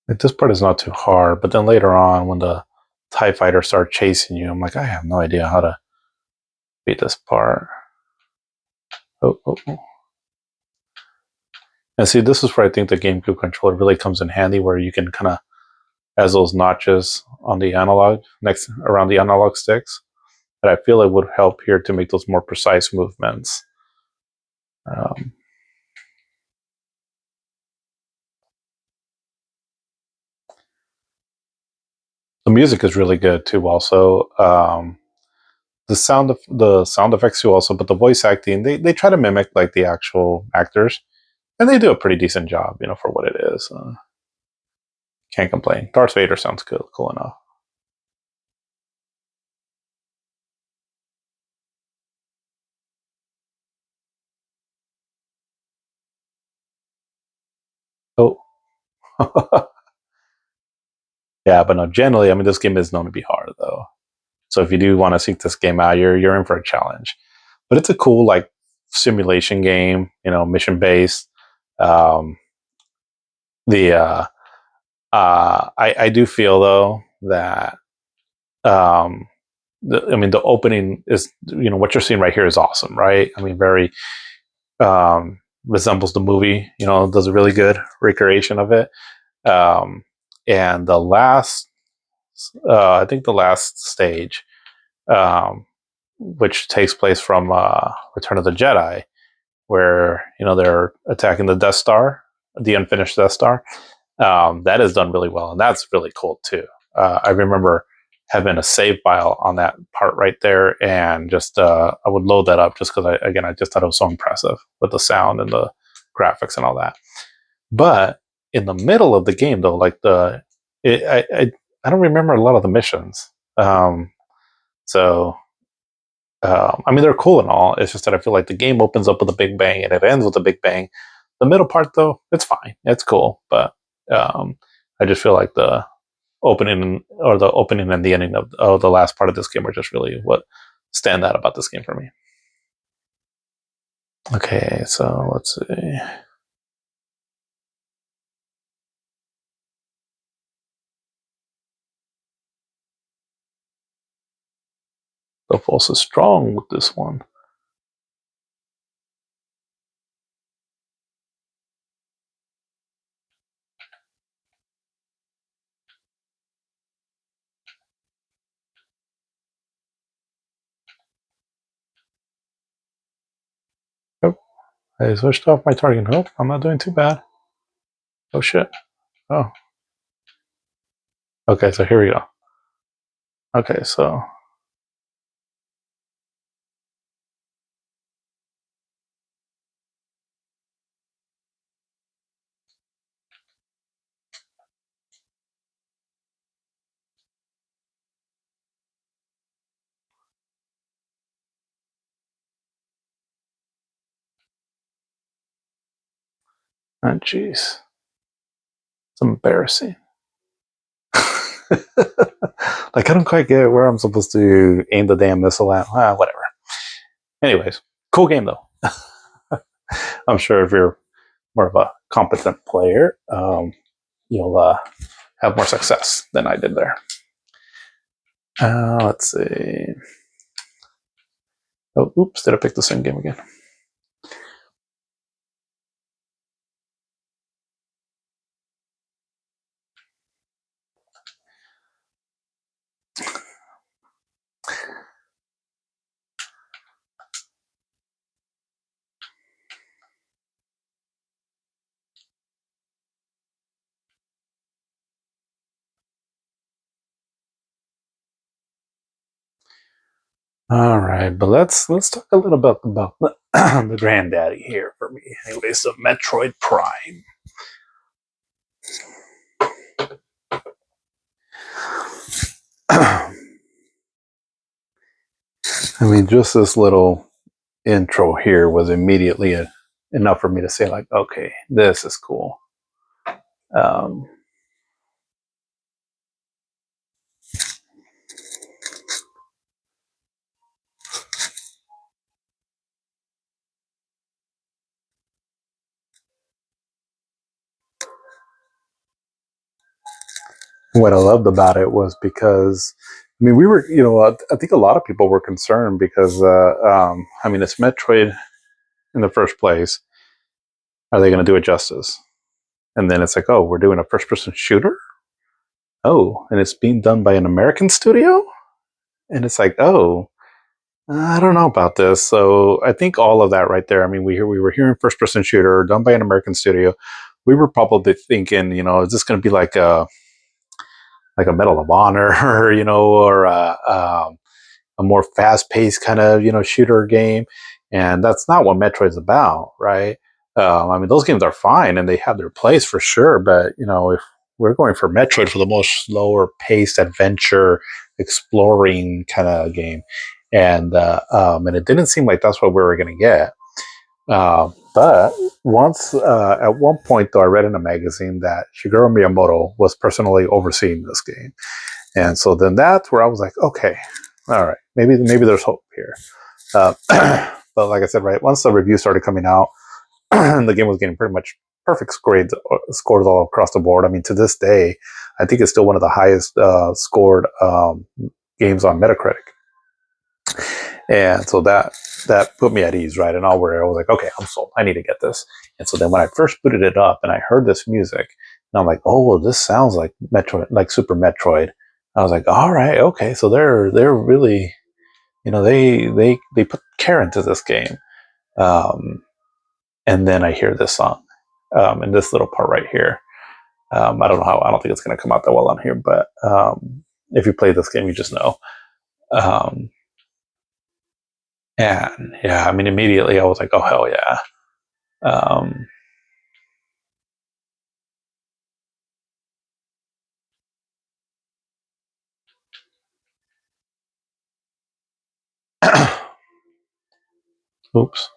this part is not too hard, but then later on, when the TIE fighter start chasing you, I'm like, I have no idea how to beat this part. Oh, oh, oh. And see, this is where I think the GameCube controller really comes in handy, where you can kind of, as those notches on the analog next around the analog sticks, that I feel it would help here to make those more precise movements. Um, the music is really good too. Also, the sound effects too. Also, but the voice acting, they try to mimic like the actual actors, and they do a pretty decent job, for what it is. Can't complain. Darth Vader sounds cool enough. Oh, yeah, but no. Generally, I mean, this game is known to be hard though. So if you do want to seek this game out, you're in for a challenge. But it's a cool like simulation game. Mission based. Um, the I do feel though that um, the opening is, what you're seeing right here is awesome, right? I mean, very resembles the movie. Does a really good recreation of it. Um, and the last, I think the last stage, um, which takes place from Return of the Jedi, where they're attacking the Death Star, the unfinished Death Star. That is done really well, and that's really cool too. I remember having a save file on that part right there, and just I would load that up just because I just thought it was so impressive with the sound and the graphics and all that. But in the middle of the game, though, like it, I don't remember a lot of the missions. So I mean, they're cool and all. It's just that I feel like the game opens up with a big bang and it ends with a big bang. The middle part, though, it's fine. It's cool, but um, I just feel like the opening and the ending of the last part of this game are just really what stand out about this game for me. Okay, so let's see. The force is strong with this one. I switched off my targeting. Nope, I'm not doing too bad. Oh shit. Oh. Okay, so here we go. Okay, so oh, jeez. It's embarrassing. Like, I don't quite get where I'm supposed to aim the damn missile at. Whatever. Anyways, cool game though. I'm sure if you're more of a competent player, you'll have more success than I did there. Let's see. Oh, oops! Did I pick the same game again? All right, but let's talk a little bit about the granddaddy here for me. Anyways, the Metroid Prime. I mean, just this little intro here was immediately enough for me to say, like, okay, this is cool. Um, what I loved about it was because, I mean, we were, I think a lot of people were concerned because, I mean, it's Metroid in the first place. Are they going to do it justice? And then it's like, oh, we're doing a first person shooter? Oh, and it's being done by an American studio? And it's like, oh, I don't know about this. So I think all of that right there. I mean, we were hearing first person shooter done by an American studio. We were probably thinking, is this going to be like a Medal of Honor, or a more fast paced kind of shooter game, and that's not what Metroid's about, right? I mean, those games are fine and they have their place for sure, but if we're going for Metroid for the most slower paced adventure exploring kind of game, and it didn't seem like that's what we were going to get. But once, at one point, though, I read in a magazine that Shigeru Miyamoto was personally overseeing this game, and so then that's where I was like, okay, all right, maybe there's hope here. But like I said, right, once the reviews started coming out, the game was getting pretty much perfect scores all across the board. I mean, to this day, I think it's still one of the highest scored games on Metacritic. And so that put me at ease, right? And all where I was like, okay, I'm sold. I need to get this. And so then when I first booted it up and I heard this music, and I'm like, oh, well, this sounds like Metroid, like Super Metroid. I was like, all right, okay, so they're really, they put care into this game. And then I hear this song, in this little part right here. I don't know how. I don't think it's going to come out that well on here, but if you play this game, you just know. Um, and yeah, I mean, immediately I was like, oh hell yeah. Um, oops.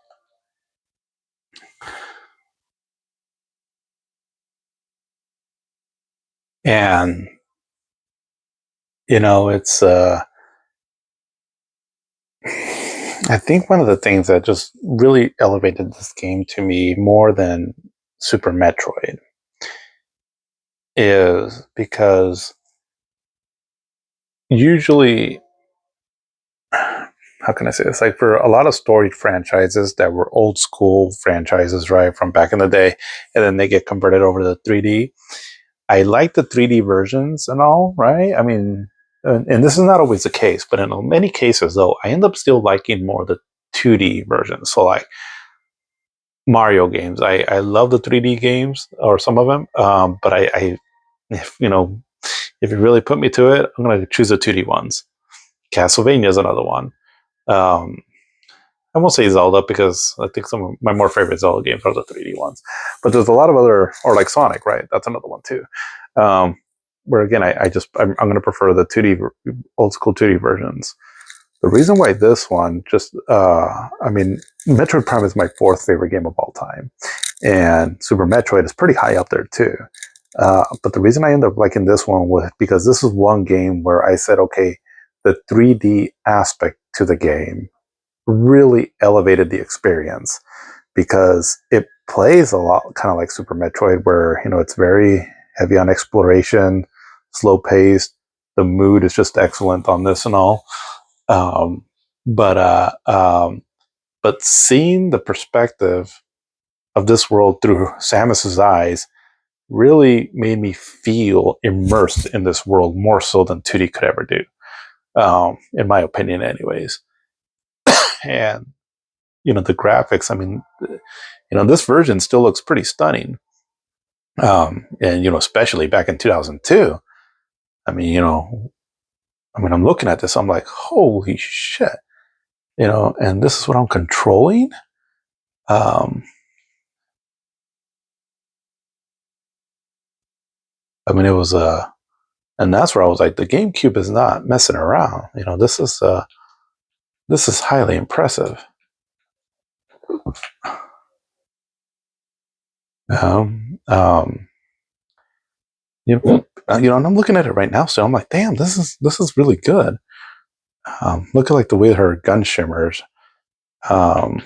And it's. I think one of the things that just really elevated this game to me more than Super Metroid is because usually, how can I say this? Like for a lot of storied franchises that were old school franchises, right, from back in the day, and then they get converted over to 3D. I like the 3D versions and all, right? I mean, and this is not always the case, but in many cases, though, I end up still liking more the 2D versions. So, like, Mario games. I love the 3D games or some of them, but if if you really put me to it, I'm going to choose the 2D ones. Castlevania is another one. Um, I won't say Zelda because I think some of my more favorite Zelda games are the 3D ones. But there's a lot of other, or like Sonic, right? That's another one too. Um, where again, I'm going to prefer the 2D old school 2D versions. The reason why this one I mean, Metroid Prime is my fourth favorite game of all time, and Super Metroid is pretty high up there too. But the reason I ended up liking this one was because this is one game where I said, okay, the 3D aspect to the game really elevated the experience because it plays a lot kind of like Super Metroid, where it's very heavy on exploration, slow paced. The mood is just excellent on this and all. Um, but uh, um, but seeing the perspective of this world through Samus's eyes really made me feel immersed in this world more so than 2D could ever do, in my opinion, anyways. And the graphics. I mean, this version still looks pretty stunning. And especially back in 2002. I mean, I'm looking at this. I'm like, holy shit. And this is what I'm controlling. Um, I mean, it was and that's where I was like, the GameCube is not messing around. This is highly impressive. Um, um, and I'm looking at it right now, so I'm like, damn, this is really good. Look at like the way her gun shimmers. Um,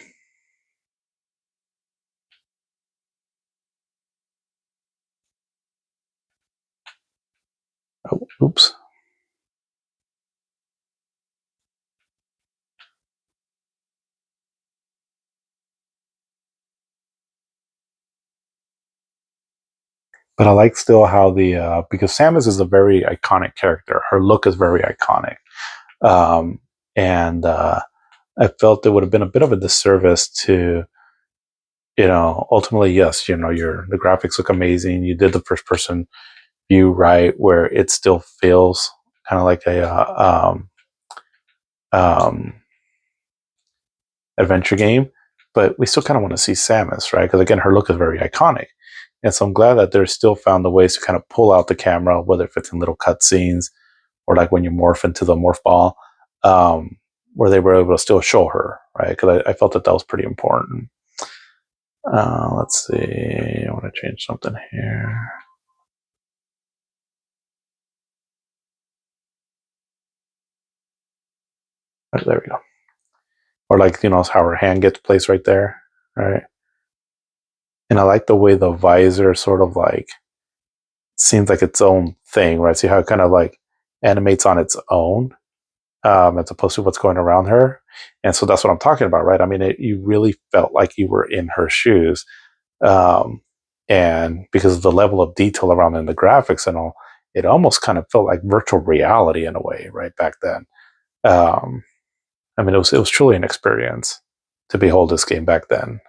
oh, oops. But I like still how because Samus is a very iconic character. Her look is very iconic, um, and I felt it would have been a bit of a disservice to ultimately, yes, the graphics look amazing. You did the first person view right, where it still feels kind of like a um, adventure game, but we still kind of want to see Samus, right? Because again, her look is very iconic. And so I'm glad that they're still found the ways to kind of pull out the camera, whether if it's in little cutscenes or like when you morph into the morph ball, where they were able to still show her, right? Because I felt that was pretty important. Let's see. I want to change something here. Right, there we go. Or like how her hand gets placed right there, right? And I like the way the visor sort of like seems like its own thing, right? See how it kind of like animates on its own, as opposed to what's going around her. And so that's what I'm talking about, right? I mean, you really felt like you were in her shoes. Um, and because of the level of detail around in the graphics and all, it almost kind of felt like virtual reality in a way, right back then. Um, I mean, it was truly an experience to behold this game back then.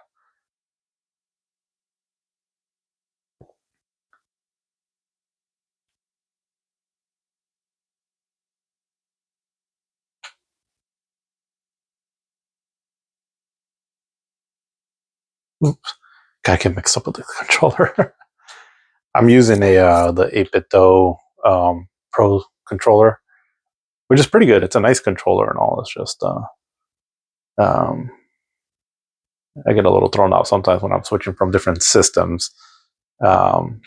Oops, gotta get mixed up with the controller. I'm using the 8BitDo Pro controller, which is pretty good. It's a nice controller and all. It's just um, I get a little thrown out sometimes when I'm switching from different systems. Um,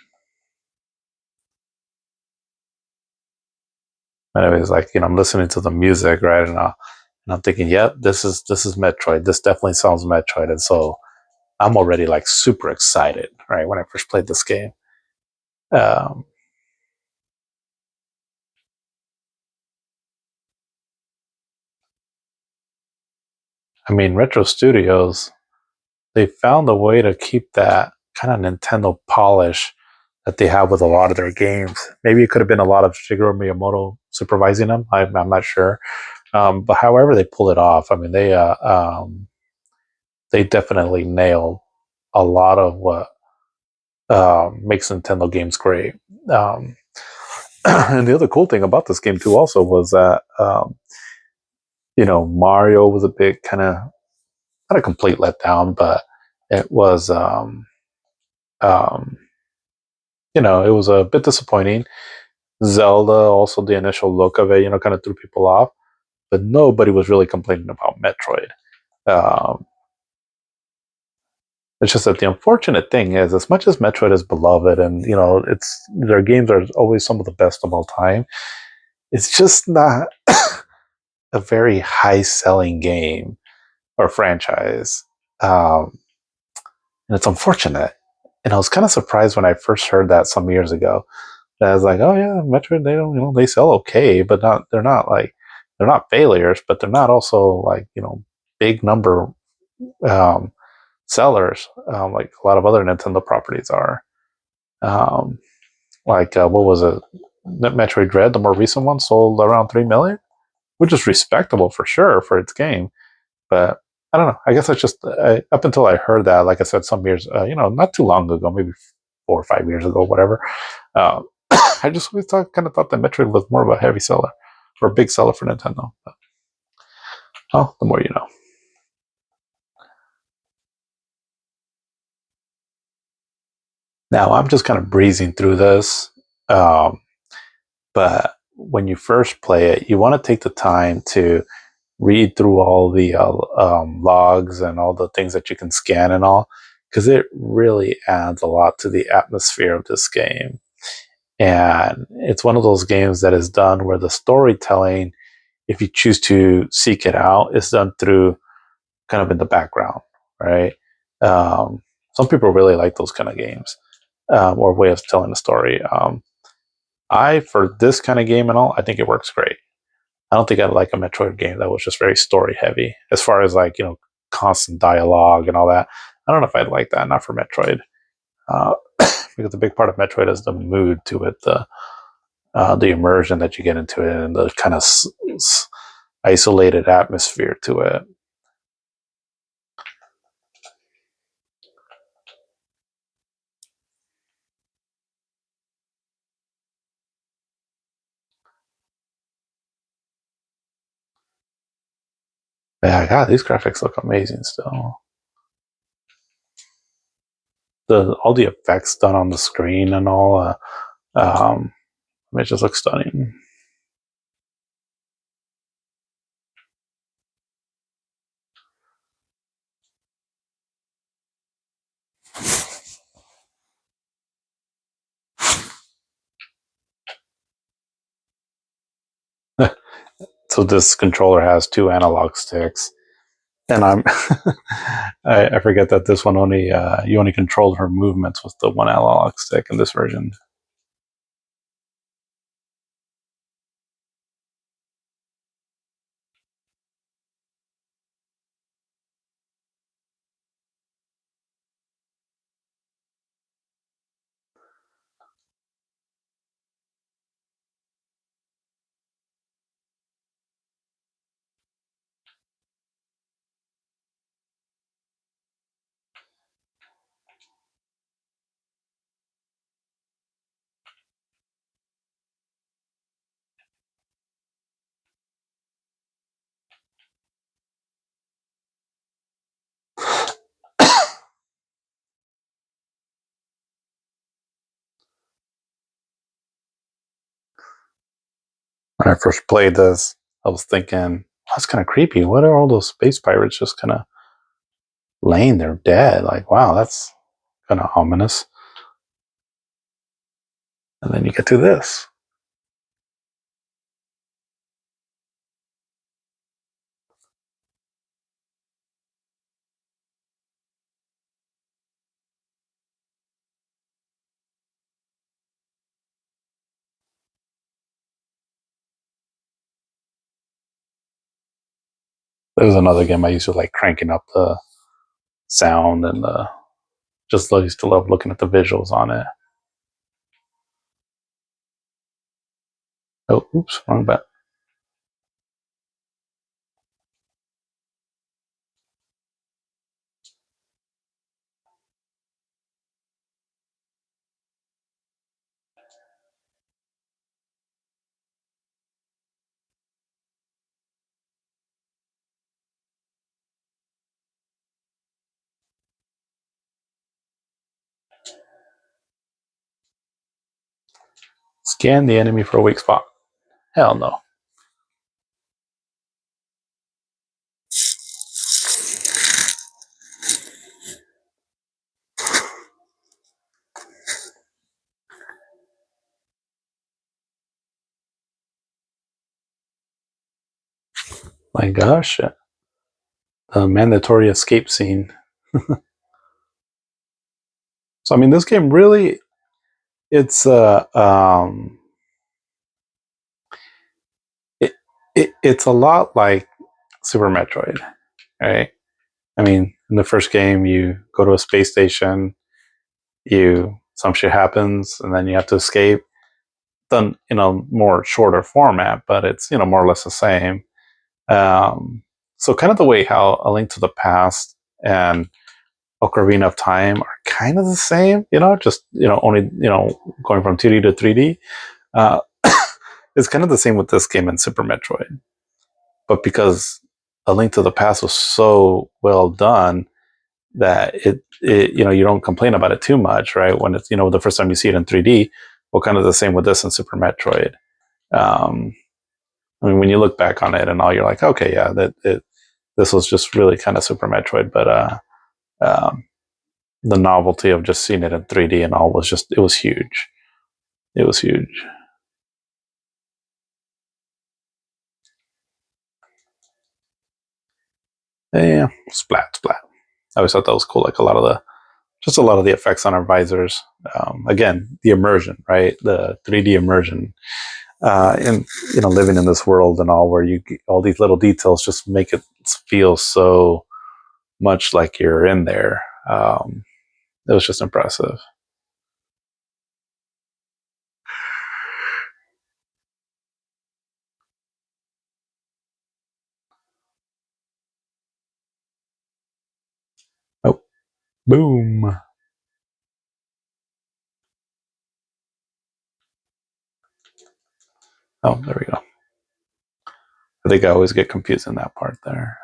anyways, like I'm listening to the music, right, and I'm thinking, yep, this is Metroid. This definitely sounds Metroid, and so I'm already like super excited, right, when I first played this game. Um, I mean, Retro Studios, they found a way to keep that kind of Nintendo polish that they have with a lot of their games. Maybe it could have been a lot of Shigeru Miyamoto supervising them. I'm not sure, but however they pull it off, I mean, they definitely nail a lot of what makes Nintendo games great. Um, and the other cool thing about this game too, also, was that Mario was a big kind of, not a complete letdown, but it was um, it was a bit disappointing. Zelda, also the initial look of it, kind of threw people off, but nobody was really complaining about Metroid. Um, it's just that the unfortunate thing is, as much as Metroid is beloved, and it's their games are always some of the best of all time, it's just not a very high selling game or franchise. Um, and it's unfortunate. And I was kind of surprised when I first heard that some years ago. That I was like, oh yeah, Metroid, they don't, they sell okay, but they're not failures, but they're not also like, big number um, sellers, like a lot of other Nintendo properties are. Um, what was it? Metroid Dread, the more recent one, sold around 3 million, which is respectable for sure for its game. But I don't know. I guess up until I heard that, like I said, some years, not too long ago, maybe 4 or 5 years ago, whatever. I just always kind of thought that Metroid was more of a heavy seller or a big seller for Nintendo. But, well, the more you know. Now I'm just kind of breezing through this, um, but when you first play it, you want to take the time to read through all the logs and all the things that you can scan and all, because it really adds a lot to the atmosphere of this game. And it's one of those games that is done where the storytelling, if you choose to seek it out, is done through kind of in the background, right? Um, some people really like those kind of games, or way of telling a story. For this kind of game and all, I think it works great. I don't think I like a Metroid game that was just very story heavy, as far as like constant dialogue and all that. I don't know if I'd like that. Not for Metroid, uh, because the big part of Metroid is the mood to it, the immersion that you get into it, and the kind of isolated atmosphere to it. Yeah, God, these graphics look amazing still. All the effects done on the screen and all, um, it just looks stunning. So this controller has two analog sticks, and I forget that this one only you only controlled her movements with the one analog stick in this version. When I first played this, I was thinking, that's kind of creepy. What are all those space pirates just kind of laying there dead? Like, wow, that's kind of ominous. And then you get to this. There's another game I used to like cranking up the sound and the just used to love looking at the visuals on it. Oh, oops, wrong button. Scan the enemy for a weak spot. Hell no. My gosh. The mandatory escape scene. So I mean, this game really, it's it's a lot like Super Metroid, right? I mean, in the first game, you go to a space station, some shit happens, and then you have to escape. Done in a more shorter format, but it's more or less the same. Um, so kind of the way how A Link to the Past and Ocarina of Time are kind of the same, just only going from 2D to 3D. Uh, it's kind of the same with this game and Super Metroid, but because A Link to the Past was so well done that it you don't complain about it too much, right? When it's the first time you see it in 3D. Well, kind of the same with this in Super Metroid. Um, I mean, when you look back on it and all, you're like, okay, yeah, this was just really kind of Super Metroid, but um, the novelty of just seeing it in 3D and all it was huge. It was huge. Yeah, splat, splat. I always thought that was cool. Like a lot of the effects on our visors. Again, the immersion, right? The 3D immersion, and living in this world and all, where all these little details just make it feel so much like you're in there. It was just impressive. Oh, boom! Oh, there we go. I think I always get confused in that part there.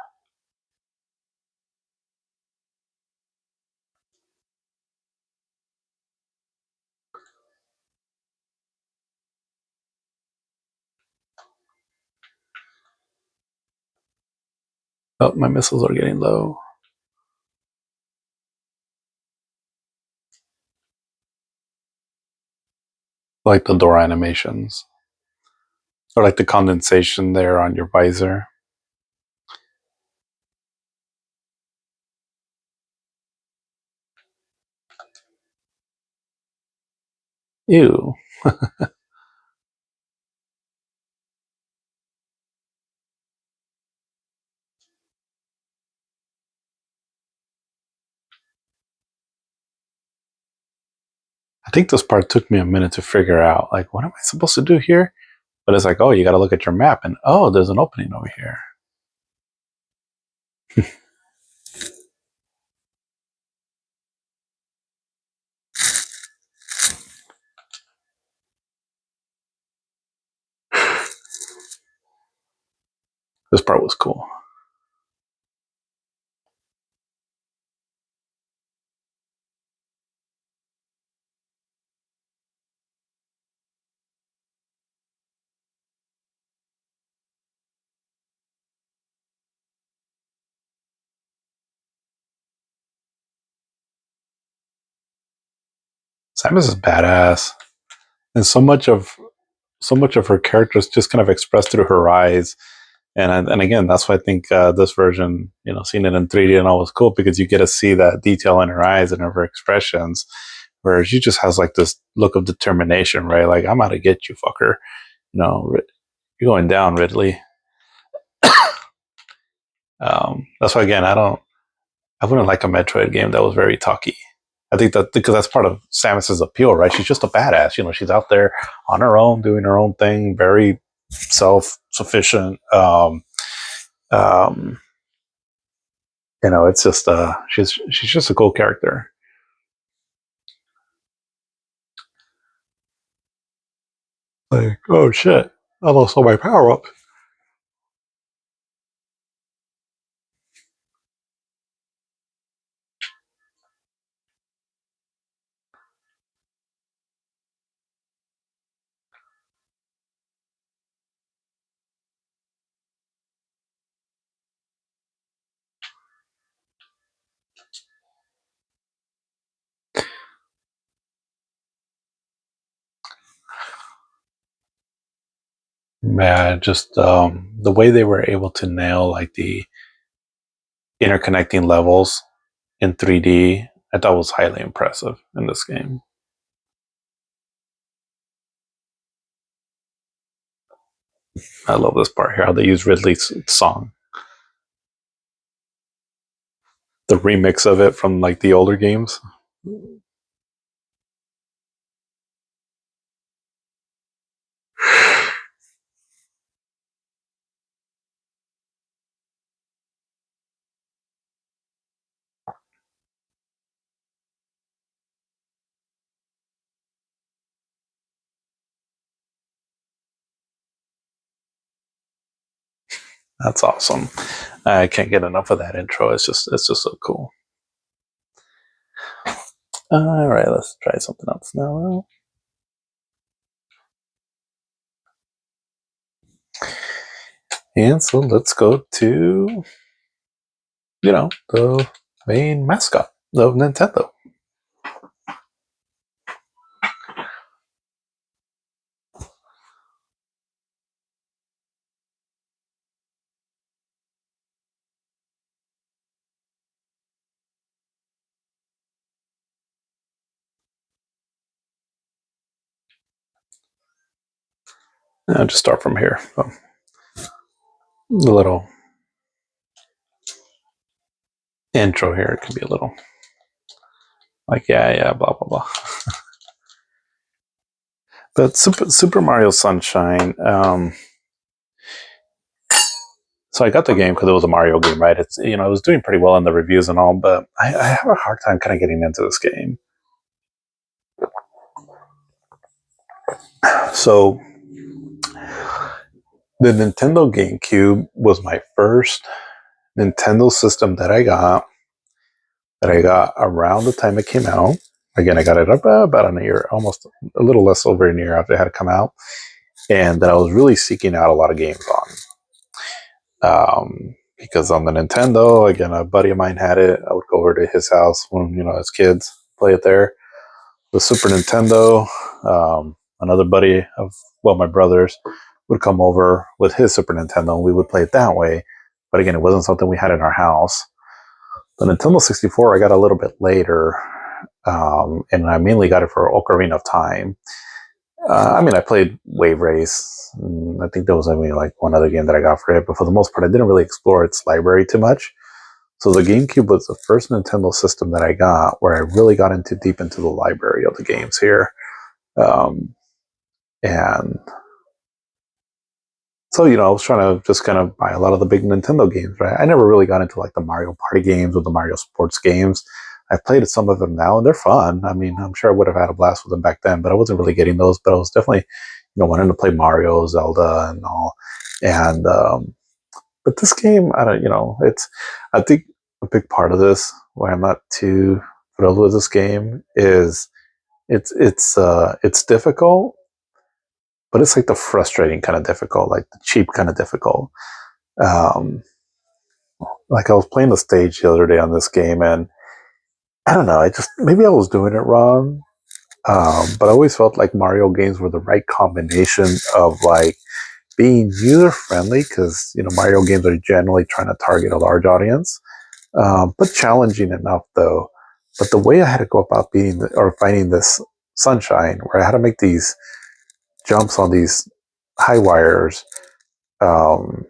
Oh, my missiles are getting low. Like the door animations, or like the condensation there on your visor. Ew. I think this part took me a minute to figure out. Like, what am I supposed to do here? But it's like, oh, you got to look at your map, and oh, there's an opening over here. This part was cool. Samus is badass, and so much of her character is just kind of expressed through her eyes. And again, that's why I think this version, seeing it in 3D and all was cool, because you get to see that detail in her eyes and her expressions, where she just has like this look of determination, right? Like, I'm out to get you, fucker. You're going down, Ridley. That's why again, I wouldn't like a Metroid game that was very talky. I think that because that's part of Samus's appeal, right? She's just a badass. She's out there on her own, doing her own thing, very self-sufficient. Um, it's just she's just a cool character. Like, oh shit, I lost all my power up. Yeah, just the way they were able to nail like the interconnecting levels in 3D, I thought was highly impressive in this game. I love this part here, how they use Ridley's song, the remix of it from like the older games. That's awesome. I can't get enough of that intro. It's just so cool. All right, let's try something else now. And so let's go to, the main mascot of Nintendo. I'll just start from here. So, the little intro here could be a little like, yeah, blah, blah, blah. But Super Mario Sunshine, so I got the game because it was a Mario game, right? It's, it was doing pretty well in the reviews and all, but I have a hard time kind of getting into this game. So the Nintendo GameCube was my first Nintendo system that I got around the time it came out. Again, I got it about a year, almost a little less over a year after it had come out, and that I was really seeking out a lot of games on. Because on the Nintendo, again, a buddy of mine had it. I would go over to his house when, as kids, play it there. The Super Nintendo, another buddy of, well, my brother's would come over with his Super Nintendo and we would play it that way. But again, it wasn't something we had in our house. The Nintendo 64 I got a little bit later, and I mainly got it for Ocarina of Time. I played Wave Race. I think there was only like one other game that I got for it, but for the most part, I didn't really explore its library too much. So the GameCube was the first Nintendo system that I got where I really got into deep into the library of the games here. Um, and so, I was trying to just kind of buy a lot of the big Nintendo games, right? I never really got into like the Mario Party games or the Mario Sports games. I've played some of them now and they're fun. I mean, I'm sure I would have had a blast with them back then, but I wasn't really getting those. But I was definitely, wanting to play Mario, Zelda, and all. And, but this game, I don't, I think a big part of this, why I'm not too thrilled with this game, is it's difficult, but it's like the frustrating kind of difficult, like the cheap kind of difficult. Um, like I was playing the stage the other day on this game, and I don't know, I just maybe I was doing it wrong, but I always felt like Mario games were the right combination of like being user friendly because Mario games are generally trying to target a large audience, but challenging enough though. But the way I had to go about beating or finding this sunshine, where I had to make these jumps on these high wires, and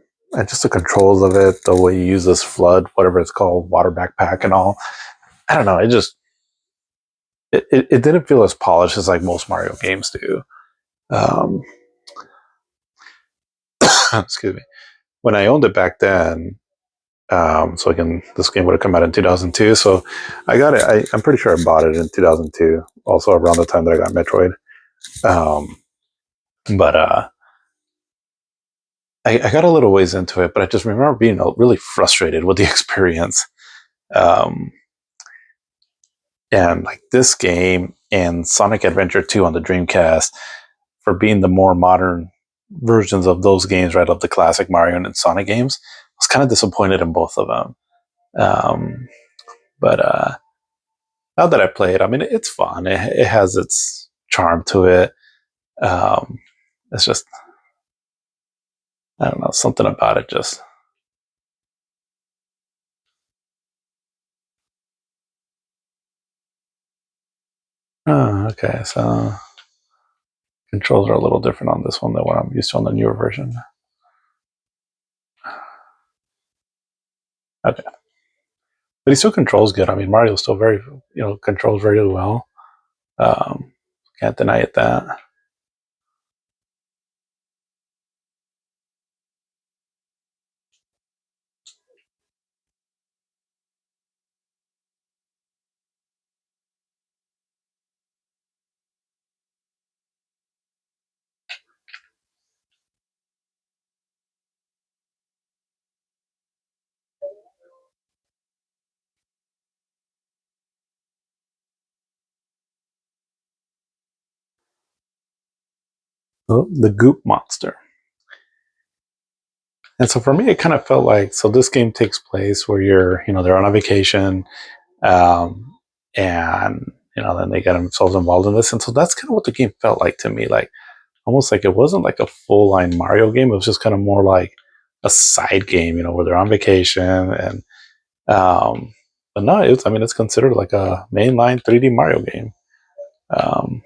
just the controls of it, the way you use this flood, whatever it's called, water backpack and all. I don't know. It didn't feel as polished as like most Mario games do. Um, excuse me. When I owned it back then, so again, this game would have come out in 2002. So I got it. I'm pretty sure I bought it in 2002, also around the time that I got Metroid. Um, but I got a little ways into it, but I just remember being really frustrated with the experience. Um, and like this game and Sonic Adventure 2 on the Dreamcast, for being the more modern versions of those games, right, of the classic Mario and Sonic games, I was kind of disappointed in both of them. But now that I play it, I mean, it's fun. It has its charm to it. Um, it's just I don't know, something about it just. Oh, okay, so controls are a little different on this one than what I'm used to on the newer version. Okay, but he still controls good. I mean, Mario still very, controls very well. Um, can't deny it that. Oh, the Goop Monster. And so for me, it kind of felt like this game takes place where they're on a vacation, um, and then they get themselves involved in this, and so that's kind of what the game felt like to me, like almost like it wasn't like a full line Mario game. It was just kind of more like a side game, where they're on vacation, and um, but no, it's considered like a mainline 3D Mario game. Um,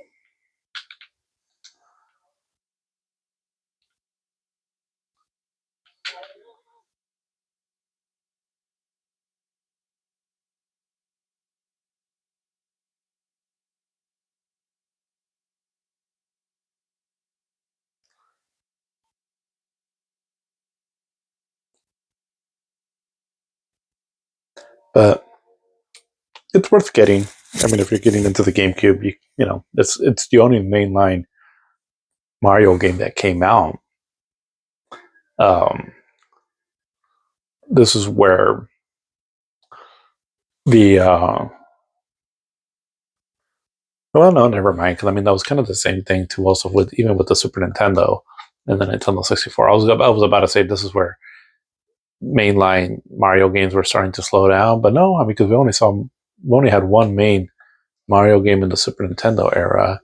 but it's worth getting. I mean, if you're getting into the GameCube, it's the only mainline Mario game that came out. Um, this is where the well, no, never mind. Because I mean, that was kind of the same thing too. Also, with the Super Nintendo and the Nintendo 64, I was about to say this is where mainline Mario games were starting to slow down, but no, I mean, because we only had one main Mario game in the Super Nintendo era,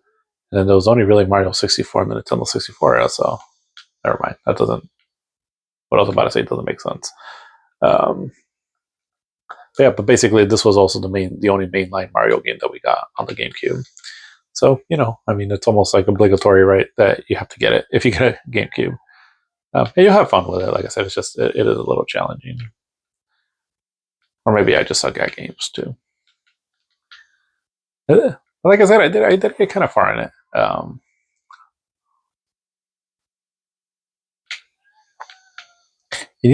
and then there was only really Mario 64 in the Nintendo 64 era. So never mind. That doesn't. What I was about to say doesn't make sense. Um, yeah, but basically, this was also the only mainline Mario game that we got on the GameCube. So I mean, it's almost like obligatory, right? That you have to get it if you get a GameCube. And you'll have fun with it. Like I said, it's just it is a little challenging, or maybe I just suck at games too. Like I said, I did get kind of far in it.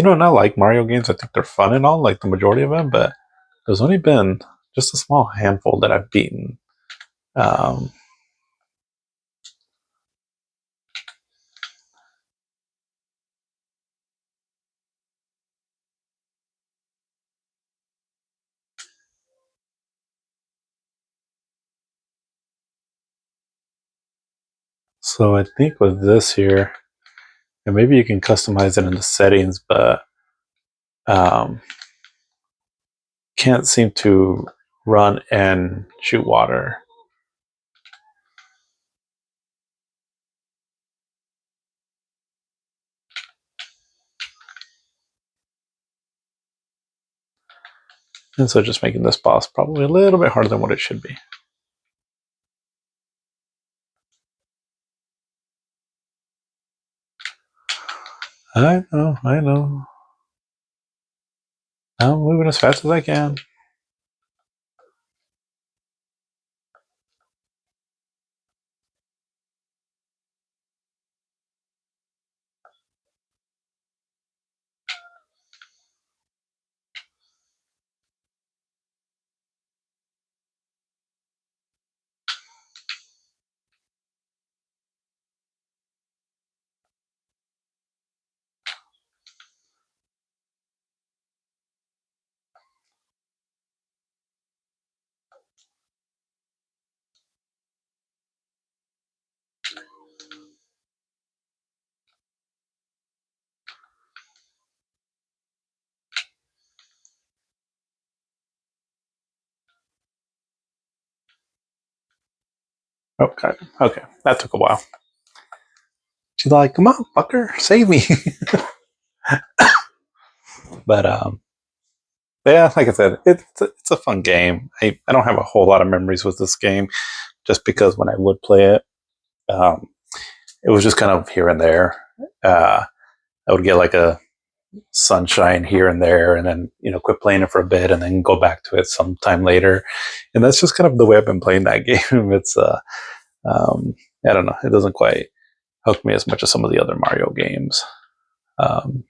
And I like Mario games. I think they're fun and all, like the majority of them. But there's only been just a small handful that I've beaten. Um, so I think with this here, and maybe you can customize it in the settings, but um, can't seem to run and shoot water. And so just making this boss probably a little bit harder than what it should be. I know, I know. I'm moving as fast as I can. Okay, okay, that took a while. She's like, "Come on, fucker, save me!" but yeah, like I said, it's a fun game. I don't have a whole lot of memories with this game, just because when I would play it, um, it was just kind of here and there. I would get like a sunshine here and there, and then quit playing it for a bit, and then go back to it sometime later. And that's just kind of the way I've been playing that game. It's um, I don't know, it doesn't quite hook me as much as some of the other Mario games. Um,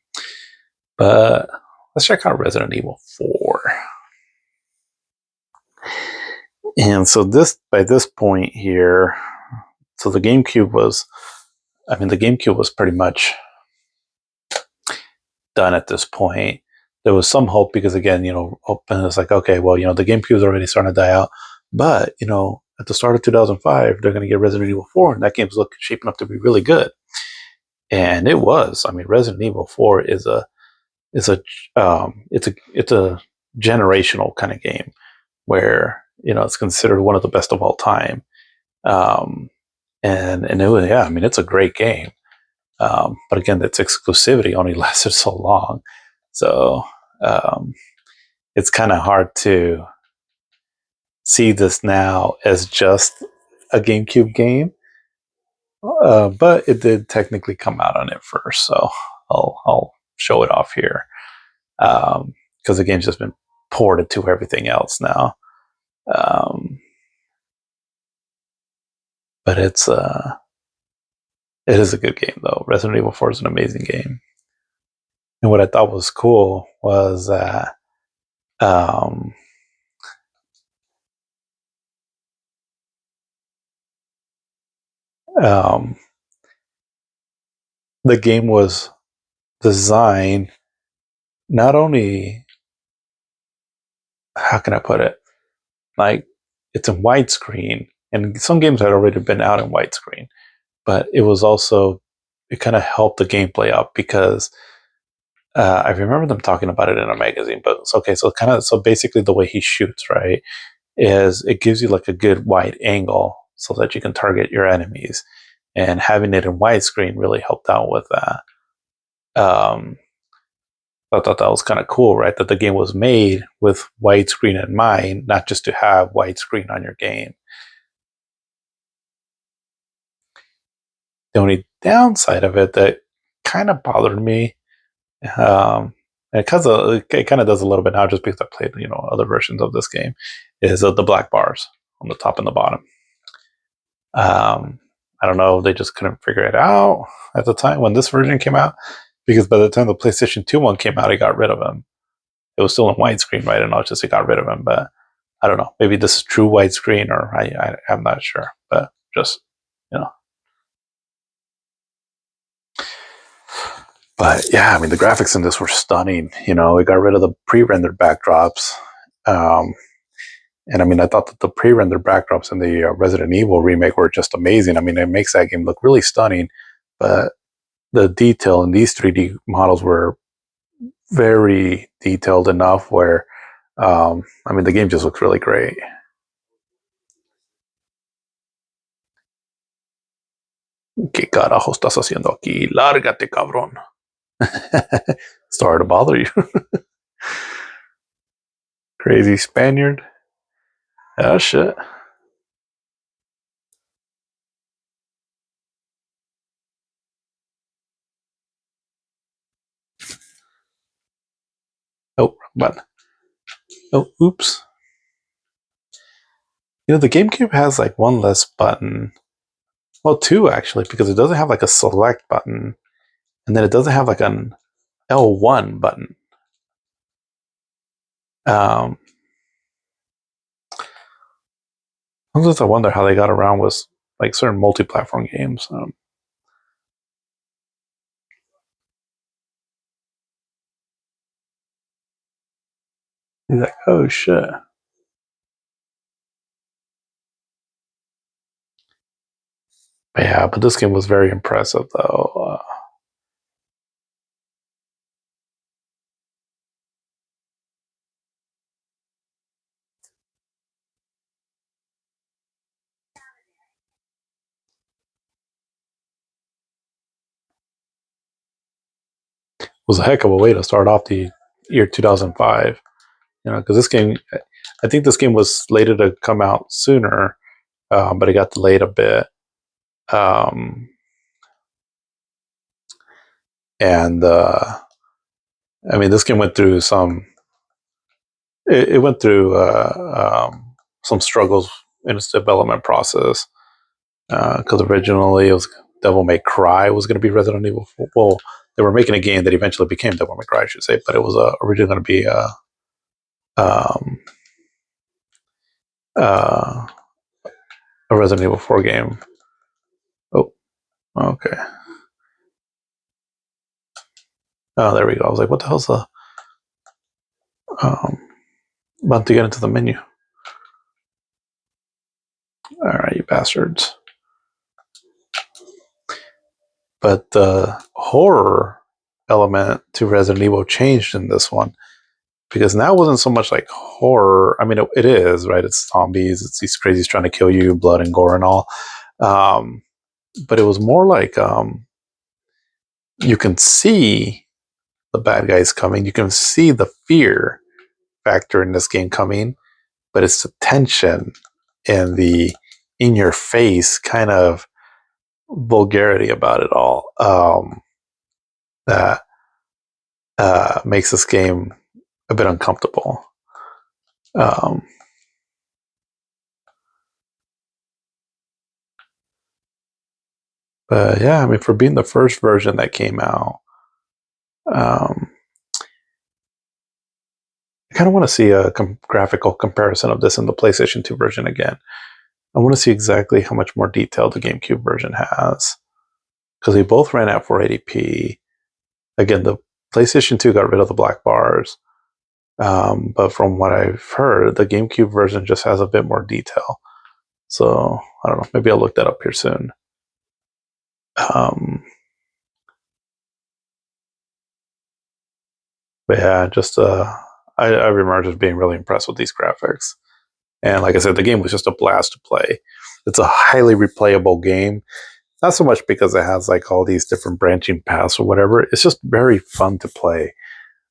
but let's check out Resident Evil 4. And so this by this point here, so the GameCube was, the GameCube was pretty much done at this point. There was some hope because again, open is like, okay, well, the GameCube is already starting to die out, but at the start of 2005, they're going to get Resident Evil 4, and that game's shaping up to be really good, and it was. I mean, Resident Evil 4 it's a generational kind of game where it's considered one of the best of all time, um, and it was, yeah, I mean, it's a great game. But again, its exclusivity only lasted so long. So um, it's kind of hard to see this now as just a GameCube game. But it did technically come out on it first. So I'll show it off here. Because the game's just been ported to everything else now. But it is a good game though. Resident Evil 4 is an amazing game. And what I thought was cool was that um, um, the game was designed not only, how can I put it, like it's in widescreen, and some games had already been out in widescreen, but it was also, it kind of helped the gameplay up because I remember them talking about it in a magazine. But it's okay, so basically the way he shoots, right, is it gives you like a good wide angle so that you can target your enemies, and having it in widescreen really helped out with that. Um, I thought that was kind of cool, right? That the game was made with widescreen in mind, not just to have widescreen on your game. The only downside of it that kind of bothered me, and it kind of does a little bit now, just because I played other versions of this game, is the black bars on the top and the bottom. I don't know, they just couldn't figure it out at the time when this version came out, because by the time the PlayStation 2 one came out, it got rid of them. It was still in widescreen, right? And not just it got rid of them, but I don't know. Maybe this is true widescreen, or I'm not sure. But just you know. But yeah, I mean, the graphics in this were stunning. It got rid of the pre-rendered backdrops, um, and I mean, I thought that the pre-rendered backdrops in the Resident Evil remake were just amazing. I mean, it makes that game look really stunning. But the detail in these 3D models were very detailed enough where, I mean, the game just looks really great. ¿Qué carajo estás haciendo aquí? Lárgate, cabrón. Sorry to bother you. Crazy Spaniard. Oh, shit. Oh, wrong button. Oh, oops. The GameCube has like one less button. Well, two actually, because it doesn't have like a select button, and then it doesn't have like an L1 button. Um, Sometimes I wonder how they got around with like certain multi-platform games. He's like, oh shit. But yeah, but this game was very impressive though. was a heck of a way to start off the year 2005. Because this game, I think this game was slated to come out sooner, but it got delayed a bit. And I mean, this game went through some. It went through some struggles in its development process. Because originally it was Devil May Cry was going to be Resident Evil 4. Well, they were making a game that eventually became Devil May Cry, I should say, but it was originally going to be um, uh, a Resident Evil 4 game. Oh, okay. Oh, there we go. I was like, what the hell's the... about to get into the menu. All right, you bastards. But the horror element to Resident Evil changed in this one, because now it wasn't so much like horror. I mean, it is, right? It's zombies. It's these crazies trying to kill you, blood and gore and all. But it was more like you can see the bad guys coming. You can see the fear factor in this game coming, but it's the tension and the in-your-face kind of vulgarity about it all that makes this game a bit uncomfortable. But yeah, I mean, for being the first version that came out, I kind of want to see a graphical comparison of this in the PlayStation 2 version again. I want to see exactly how much more detail the GameCube version has, because they both ran at 480p. Again, the PlayStation 2 got rid of the black bars, but from what I've heard, the GameCube version just has a bit more detail. So I don't know. Maybe I'll look that up here soon. But yeah, just I remember just being really impressed with these graphics. And like I said, the game was just a blast to play. It's a highly replayable game. Not so much because it has like all these different branching paths or whatever. It's just very fun to play.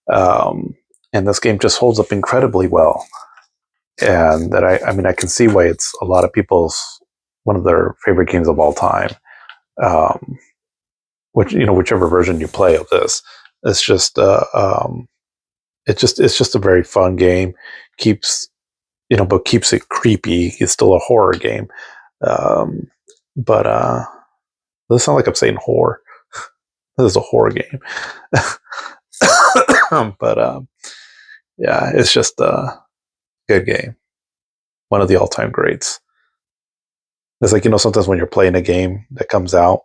And this game just holds up incredibly well. And that I mean, I can see why it's a lot of people's one of their favorite games of all time. Whichever version you play of this, it's just it's just a very fun game. But keeps it creepy. It's still a horror game. But doesn't sound like I'm saying whore. This is a horror game. But yeah, it's just a good game. One of the all-time greats. It's like, sometimes when you're playing a game that comes out,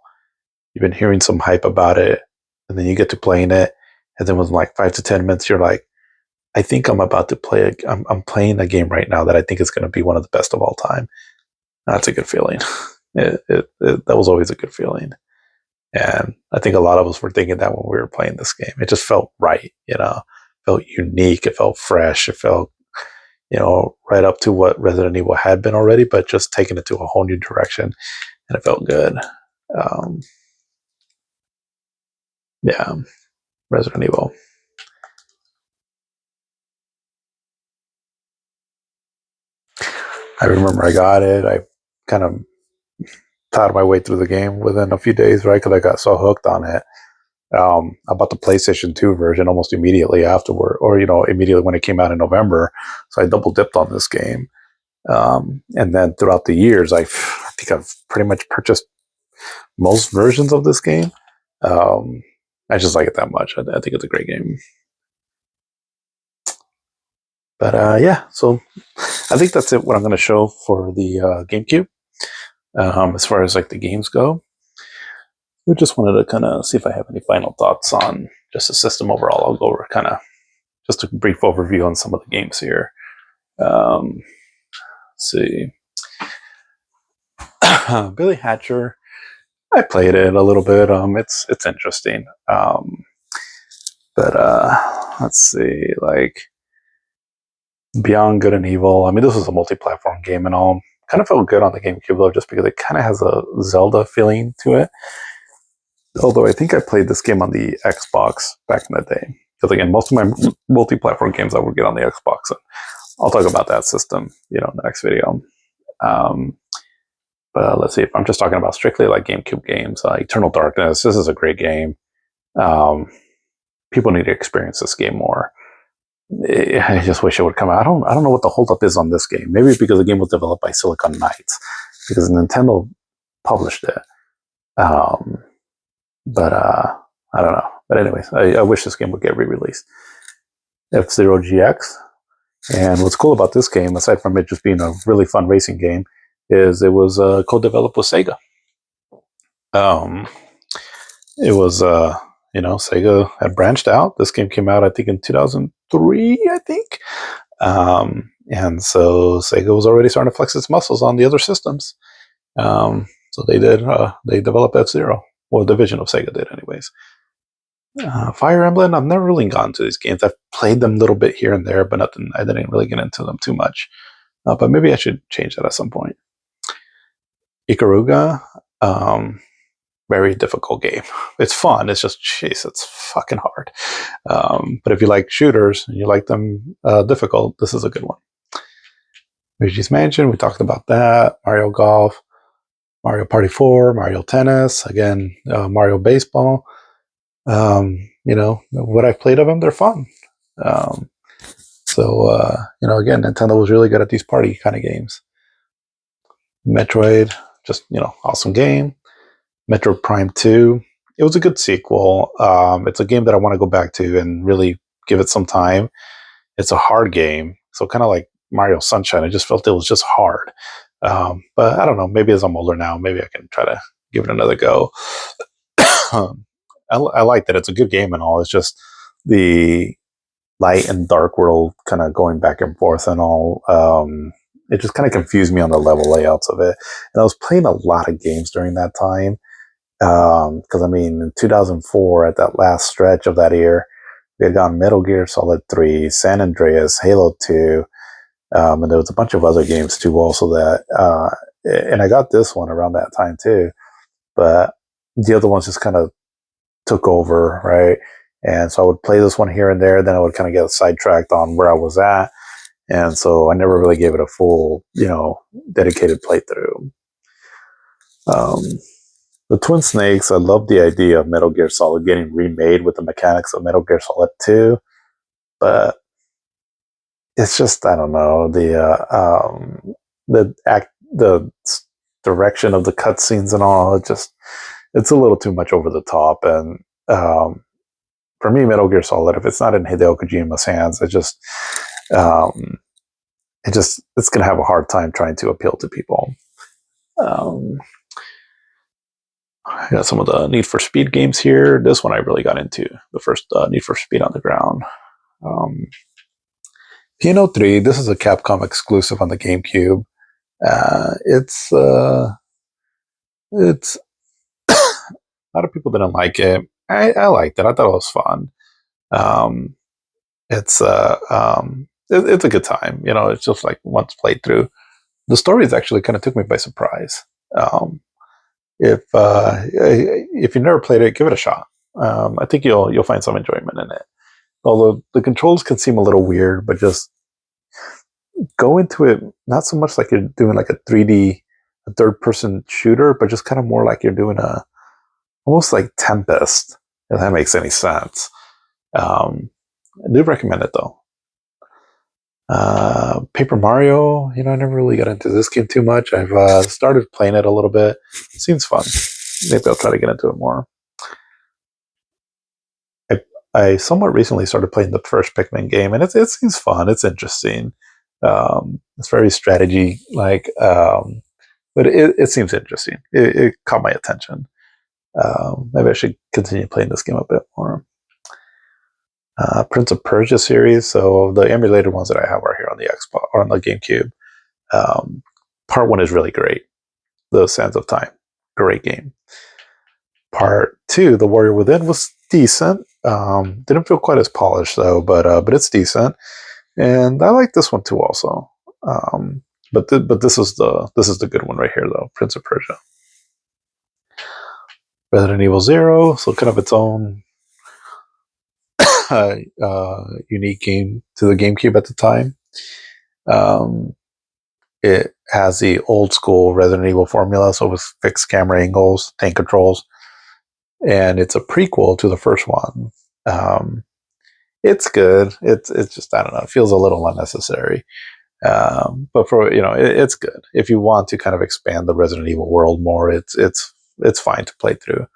you've been hearing some hype about it, and then you get to playing it, and then within like 5 to 10 minutes, you're like, I think I'm about to play. I'm playing a game right now that I think is going to be one of the best of all time. That's a good feeling. That was always a good feeling, and I think a lot of us were thinking that when we were playing this game. It just felt right, felt unique. It felt fresh. It felt, right up to what Resident Evil had been already, but just taking it to a whole new direction, and it felt good. Yeah, Resident Evil. I remember I got it. I kind of tired my way through the game within a few days, right? Because I got so hooked on it. I bought the PlayStation 2 version almost immediately afterward, or immediately when it came out in November. So I double dipped on this game, and then throughout the years, I think I've pretty much purchased most versions of this game. I just like it that much. I think it's a great game. But yeah, so I think that's it. What I'm going to show for the GameCube, as far as like the games go. I just wanted to kind of see if I have any final thoughts on just the system overall. I'll go over kind of just a brief overview on some of the games here. Let's see. Billy Hatcher, I played it a little bit. It's interesting. But let's see, like Beyond Good and Evil. I mean, this was a multi-platform game and all. Kind of felt good on the GameCube though, just because it kind of has a Zelda feeling to it. Although I think I played this game on the Xbox back in the day. Because again, most of my multi-platform games I would get on the Xbox. And I'll talk about that system, in the next video. Um, but let's see, if I'm just talking about strictly like GameCube games, Eternal Darkness, this is a great game. People need to experience this game more. I just wish it would come out. I don't know what the holdup is on this game. Maybe because the game was developed by Silicon Knights, because Nintendo published it. But I don't know. But anyways, I wish this game would get re-released. F-Zero GX. And what's cool about this game, aside from it just being a really fun racing game, is it was co-developed with Sega. It was, Sega had branched out. This game came out, I think, in 2003, I think. And so Sega was already starting to flex its muscles on the other systems. So they developed F-Zero. Well, a division of Sega did, anyways. Fire Emblem, I've never really gotten to these games. I've played them a little bit here and there, but nothing. I didn't really get into them too much. But maybe I should change that at some point. Ikaruga, very difficult game. It's fun. It's just, jeez, it's fucking hard. But if you like shooters and you like them difficult, this is a good one. Luigi's Mansion, we talked about that. Mario Golf, Mario Party 4, Mario Tennis, again, Mario Baseball. What I've played of them, they're fun. Again, Nintendo was really good at these party kind of games. Metroid, just, awesome game. Metroid Prime 2, it was a good sequel. It's a game that I want to go back to and really give it some time. It's a hard game, so kind of like Mario Sunshine, I just felt it was just hard. But I don't know, maybe as I'm older now, maybe I can try to give it another go. I like that it's a good game and all. It's just the light and dark world kind of going back and forth and all. It just kind of confused me on the level layouts of it. And I was playing a lot of games during that time. Because in 2004, at that last stretch of that year, we had gotten Metal Gear Solid 3, San Andreas, Halo 2, and there was a bunch of other games too also that, and I got this one around that time too, but the other ones just kind of took over, right? And so I would play this one here and there, then I would kind of get sidetracked on where I was at, and so I never really gave it a full, dedicated playthrough. The Twin Snakes, I love the idea of Metal Gear Solid getting remade with the mechanics of Metal Gear Solid 2, but it's just, I don't know, the direction of the cutscenes and all, it's a little too much over the top. And for me, Metal Gear Solid, if it's not in Hideo Kojima's hands, it's going to have a hard time trying to appeal to people. I got some of the Need for Speed games here. This one I really got into, the first Need for Speed Underground. Piano 3, this is a Capcom exclusive on the Gamecube. It's a lot of people didn't like it. I liked it. I thought it was fun. It's a good time. It's just like once played through. The stories actually kind of took me by surprise. If you never played it, give it a shot. I think you'll find some enjoyment in it. Although the controls can seem a little weird, but just go into it not so much like you're doing like a 3D, a third-person shooter, but just kind of more like you're doing almost like Tempest, if that makes any sense. I do recommend it though. Paper Mario, I never really got into this game too much. I've started playing it a little bit. It seems fun. Maybe I'll try to get into it more. I somewhat recently started playing the first Pikmin game, and it seems fun. It's interesting. It's very strategy-like, but it seems interesting. It caught my attention. Maybe I should continue playing this game a bit more. Prince of Persia series. So the emulated ones that I have are here on the Xbox or on the GameCube. Part 1 is really great. The Sands of Time, great game. Part 2, The Warrior Within, was decent. Didn't feel quite as polished though, but it's decent. And I like this one too, also. But this is the good one right here, though, Prince of Persia. Resident Evil Zero, so kind of its own unique game to the GameCube at the time. Um, it has the old school Resident Evil formula, so with fixed camera angles, tank controls, and it's a prequel to the first one. It's good. It's just, I don't know. It feels a little unnecessary. But for it's good if you want to kind of expand the Resident Evil world more. It's fine to play through.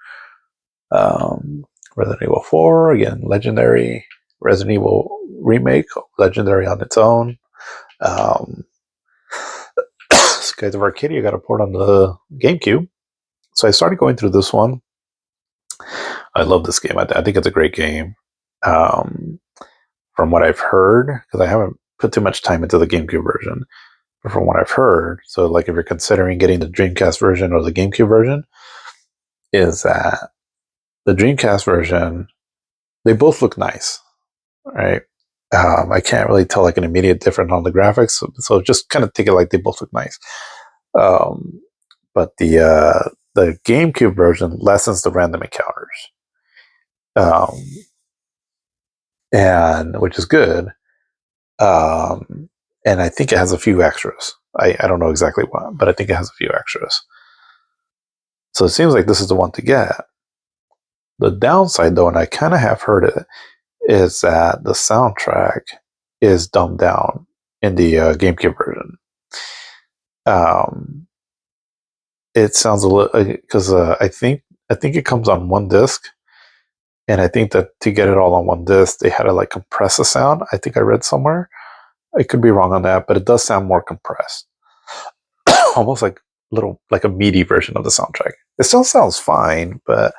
Resident Evil 4 again, legendary. Resident Evil remake, legendary on its own. Skies of Arcadia got a port on the GameCube, so I started going through this one. I love this game. I think it's a great game. From what I've heard, because I haven't put too much time into the GameCube version, but from what I've heard, so like if you're considering getting the Dreamcast version or the GameCube version, is that the Dreamcast version, they both look nice, right? I can't really tell like an immediate difference on the graphics, so just kind of take it like they both look nice. But the GameCube version lessens the random encounters, and which is good. And I think it has a few extras. I don't know exactly what, but I think it has a few extras. So it seems like this is the one to get. The downside, though, and I kind of have heard it, is that the soundtrack is dumbed down in the GameCube version. It sounds a little, because I think it comes on one disc, and I think that to get it all on one disc, they had to like compress the sound. I think I read somewhere. I could be wrong on that, but it does sound more compressed, almost like a meaty version of the soundtrack. It still sounds fine, but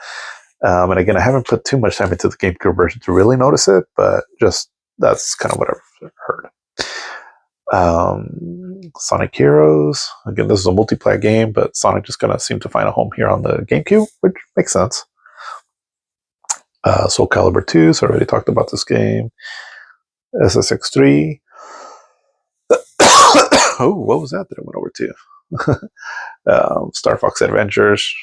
and again, I haven't put too much time into the GameCube version to really notice it, but just that's kind of what I've heard. Sonic Heroes. Again, this is a multiplayer game, but Sonic just gonna seem to find a home here on the GameCube, which makes sense. Soul Calibur 2, so I already talked about this game. SSX3. Oh, what was that I went over to? Star Fox Adventures.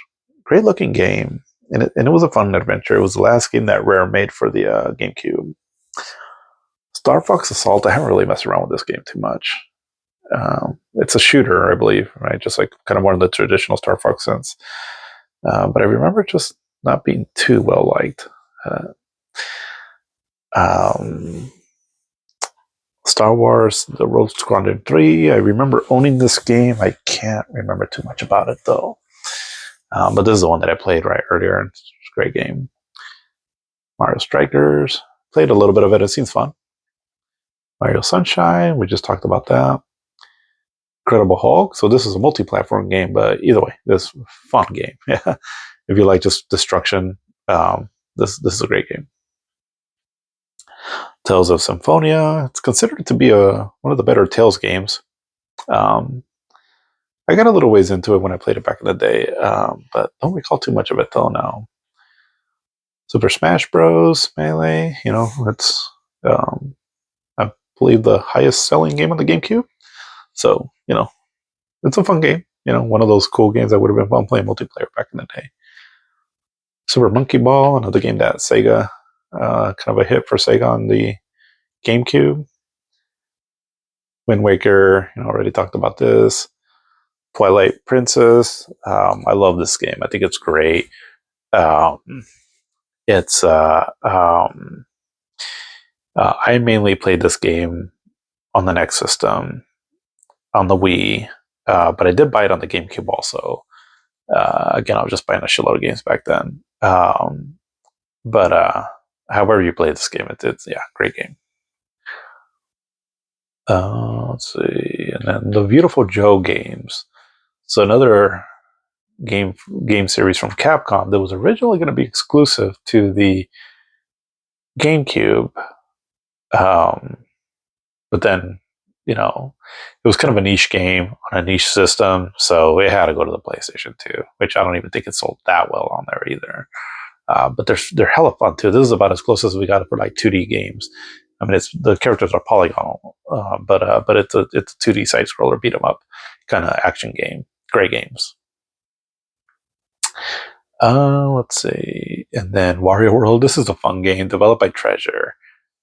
Great looking game. And it was a fun adventure. It was the last game that Rare made for the GameCube. Star Fox Assault, I haven't really messed around with this game too much. It's a shooter, I believe, right? Just like kind of more in the traditional Star Fox sense. But I remember just not being too well liked. Star Wars, The Rogue Squadron 3. I remember owning this game. I can't remember too much about it, though. But this is the one that I played right earlier. It's a great game. Mario Strikers. Played a little bit of it. It seems fun. Mario Sunshine. We just talked about that. Incredible Hulk. So this is a multi-platform game, but either way, this is a fun game. Yeah. If you like just destruction, this is a great game. Tales of Symphonia. It's considered to be one of the better Tales games. I got a little ways into it when I played it back in the day, but don't recall too much of it though now. Super Smash Bros. Melee. It's I believe the highest selling game on the GameCube. So it's a fun game. One of those cool games that would have been fun playing multiplayer back in the day. Super Monkey Ball, another game that Sega, kind of a hit for Sega on the GameCube. Wind Waker, already talked about this. Twilight Princess, I love this game. I think it's great. It's I mainly played this game on the Next system, on the Wii, but I did buy it on the GameCube also. Again, I was just buying a shitload of games back then. But however you play this game, it's great game. Let's see, and then the Beautiful Joe games. So another game series from Capcom that was originally going to be exclusive to the GameCube, but then it was kind of a niche game on a niche system, so it had to go to the PlayStation 2, which I don't even think it sold that well on there either. But they're hella fun too. This is about as close as we got for like 2D games. I mean, the characters are polygonal, but it's a 2D side scroller beat 'em up kind of action game. Great games. Let's see. And then Wario World. This is a fun game developed by Treasure.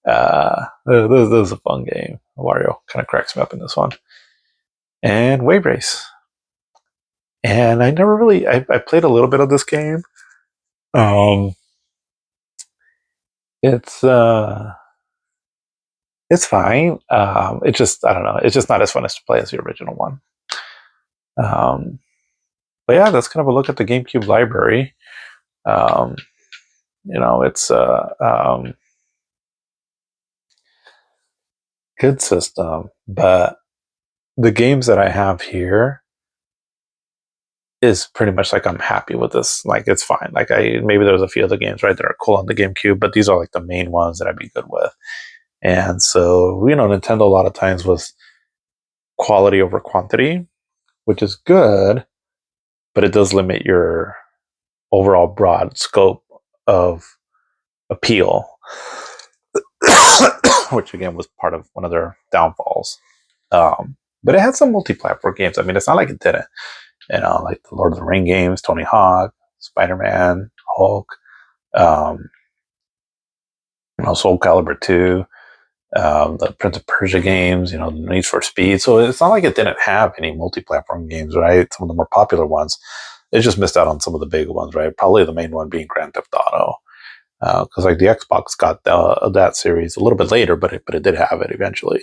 This is a fun game. Wario kind of cracks me up in this one. And Wave Race. And I never really, I played a little bit of this game. Um, it's it's fine. It just, I don't know. It's just not as fun as to play as the original one. But yeah, that's kind of a look at the GameCube library. It's good system, but the games that I have here is pretty much like I'm happy with this. Like it's fine. Like maybe there's a few other games right that are cool on the GameCube, but these are like the main ones that I'd be good with. And so, Nintendo a lot of times was quality over quantity, which is good, but it does limit your overall broad scope of appeal, which again was part of one of their downfalls. But it had some multi-platform games. I mean, it's not like it didn't. Like the Lord of the Ring games, Tony Hawk, Spider-Man, Hulk, Soul Calibur 2, the Prince of Persia games, the Need for Speed. So it's not like it didn't have any multi-platform games, right? Some of the more popular ones. It just missed out on some of the big ones, right? Probably the main one being Grand Theft Auto. Because like the Xbox got that series a little bit later, but it did have it eventually.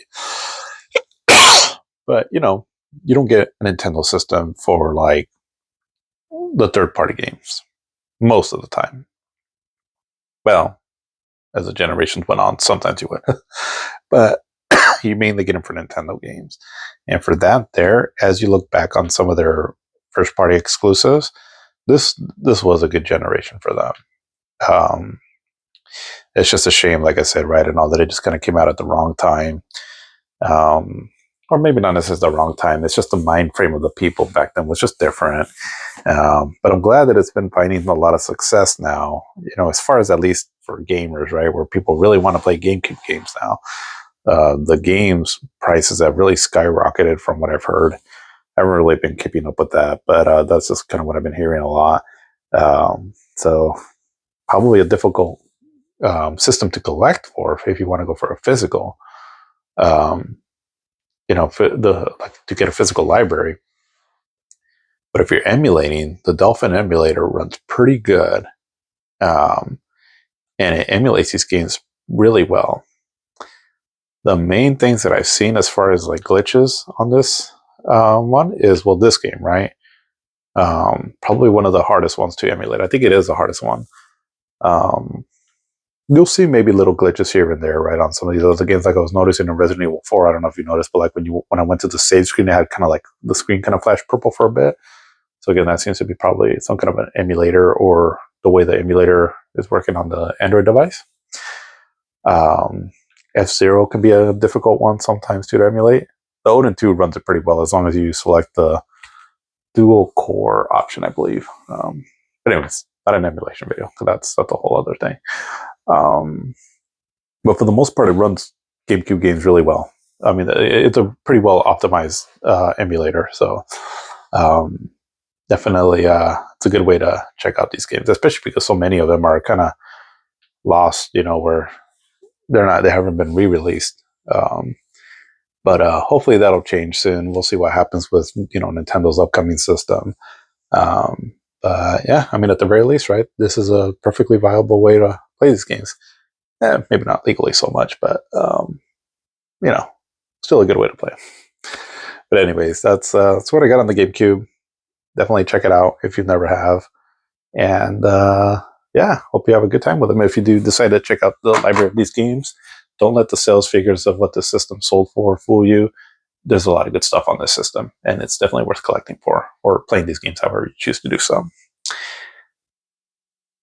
But you don't get a Nintendo system for like the third-party games most of the time. Well, as the generations went on, sometimes you would, but you mainly get them for Nintendo games. And for that, as you look back on some of their first-party exclusives, this was a good generation for them. It's just a shame, like I said, right, and all that it just kind of came out at the wrong time. Or maybe not necessarily the wrong time. It's just the mind frame of the people back then was just different. But I'm glad that it's been finding a lot of success now, as far as at least for gamers, right, where people really want to play GameCube games now. The games prices have really skyrocketed from what I've heard. I haven't really been keeping up with that, but that's just kind of what I've been hearing a lot. So probably a difficult system to collect for if you want to go for a physical. To get a physical library. But if you're emulating, the Dolphin emulator runs pretty good. And it emulates these games really well. The main things that I've seen as far as like glitches on this one is, this game, right? Probably one of the hardest ones to emulate. I think it is the hardest one. You'll see maybe little glitches here and there, right, on some of these other games. Like I was noticing in Resident Evil 4, I don't know if you noticed, but like when I went to the save screen, it had kind of like the screen kind of flashed purple for a bit. So again, that seems to be probably some kind of an emulator or the way the emulator is working on the Android device. F-Zero can be a difficult one sometimes too to emulate. The Odin 2 runs it pretty well as long as you select the dual core option, I believe. But anyways, not an emulation video, so that's a whole other thing. But for the most part, it runs GameCube games really well. I mean, it's a pretty well optimized emulator, so definitely it's a good way to check out these games, especially because so many of them are kind of lost, where they haven't been re-released. But hopefully that'll change soon. We'll see what happens with Nintendo's upcoming system. But yeah, I mean, at the very least, right, this is a perfectly viable way to play these games. Maybe not legally so much, but still a good way to play. But anyways, that's what I got on the GameCube. Definitely check it out if you never have. And hope you have a good time with them. If you do decide to check out the library of these games, don't let the sales figures of what the system sold for fool you. There's a lot of good stuff on this system, and it's definitely worth collecting for or playing these games however you choose to do so.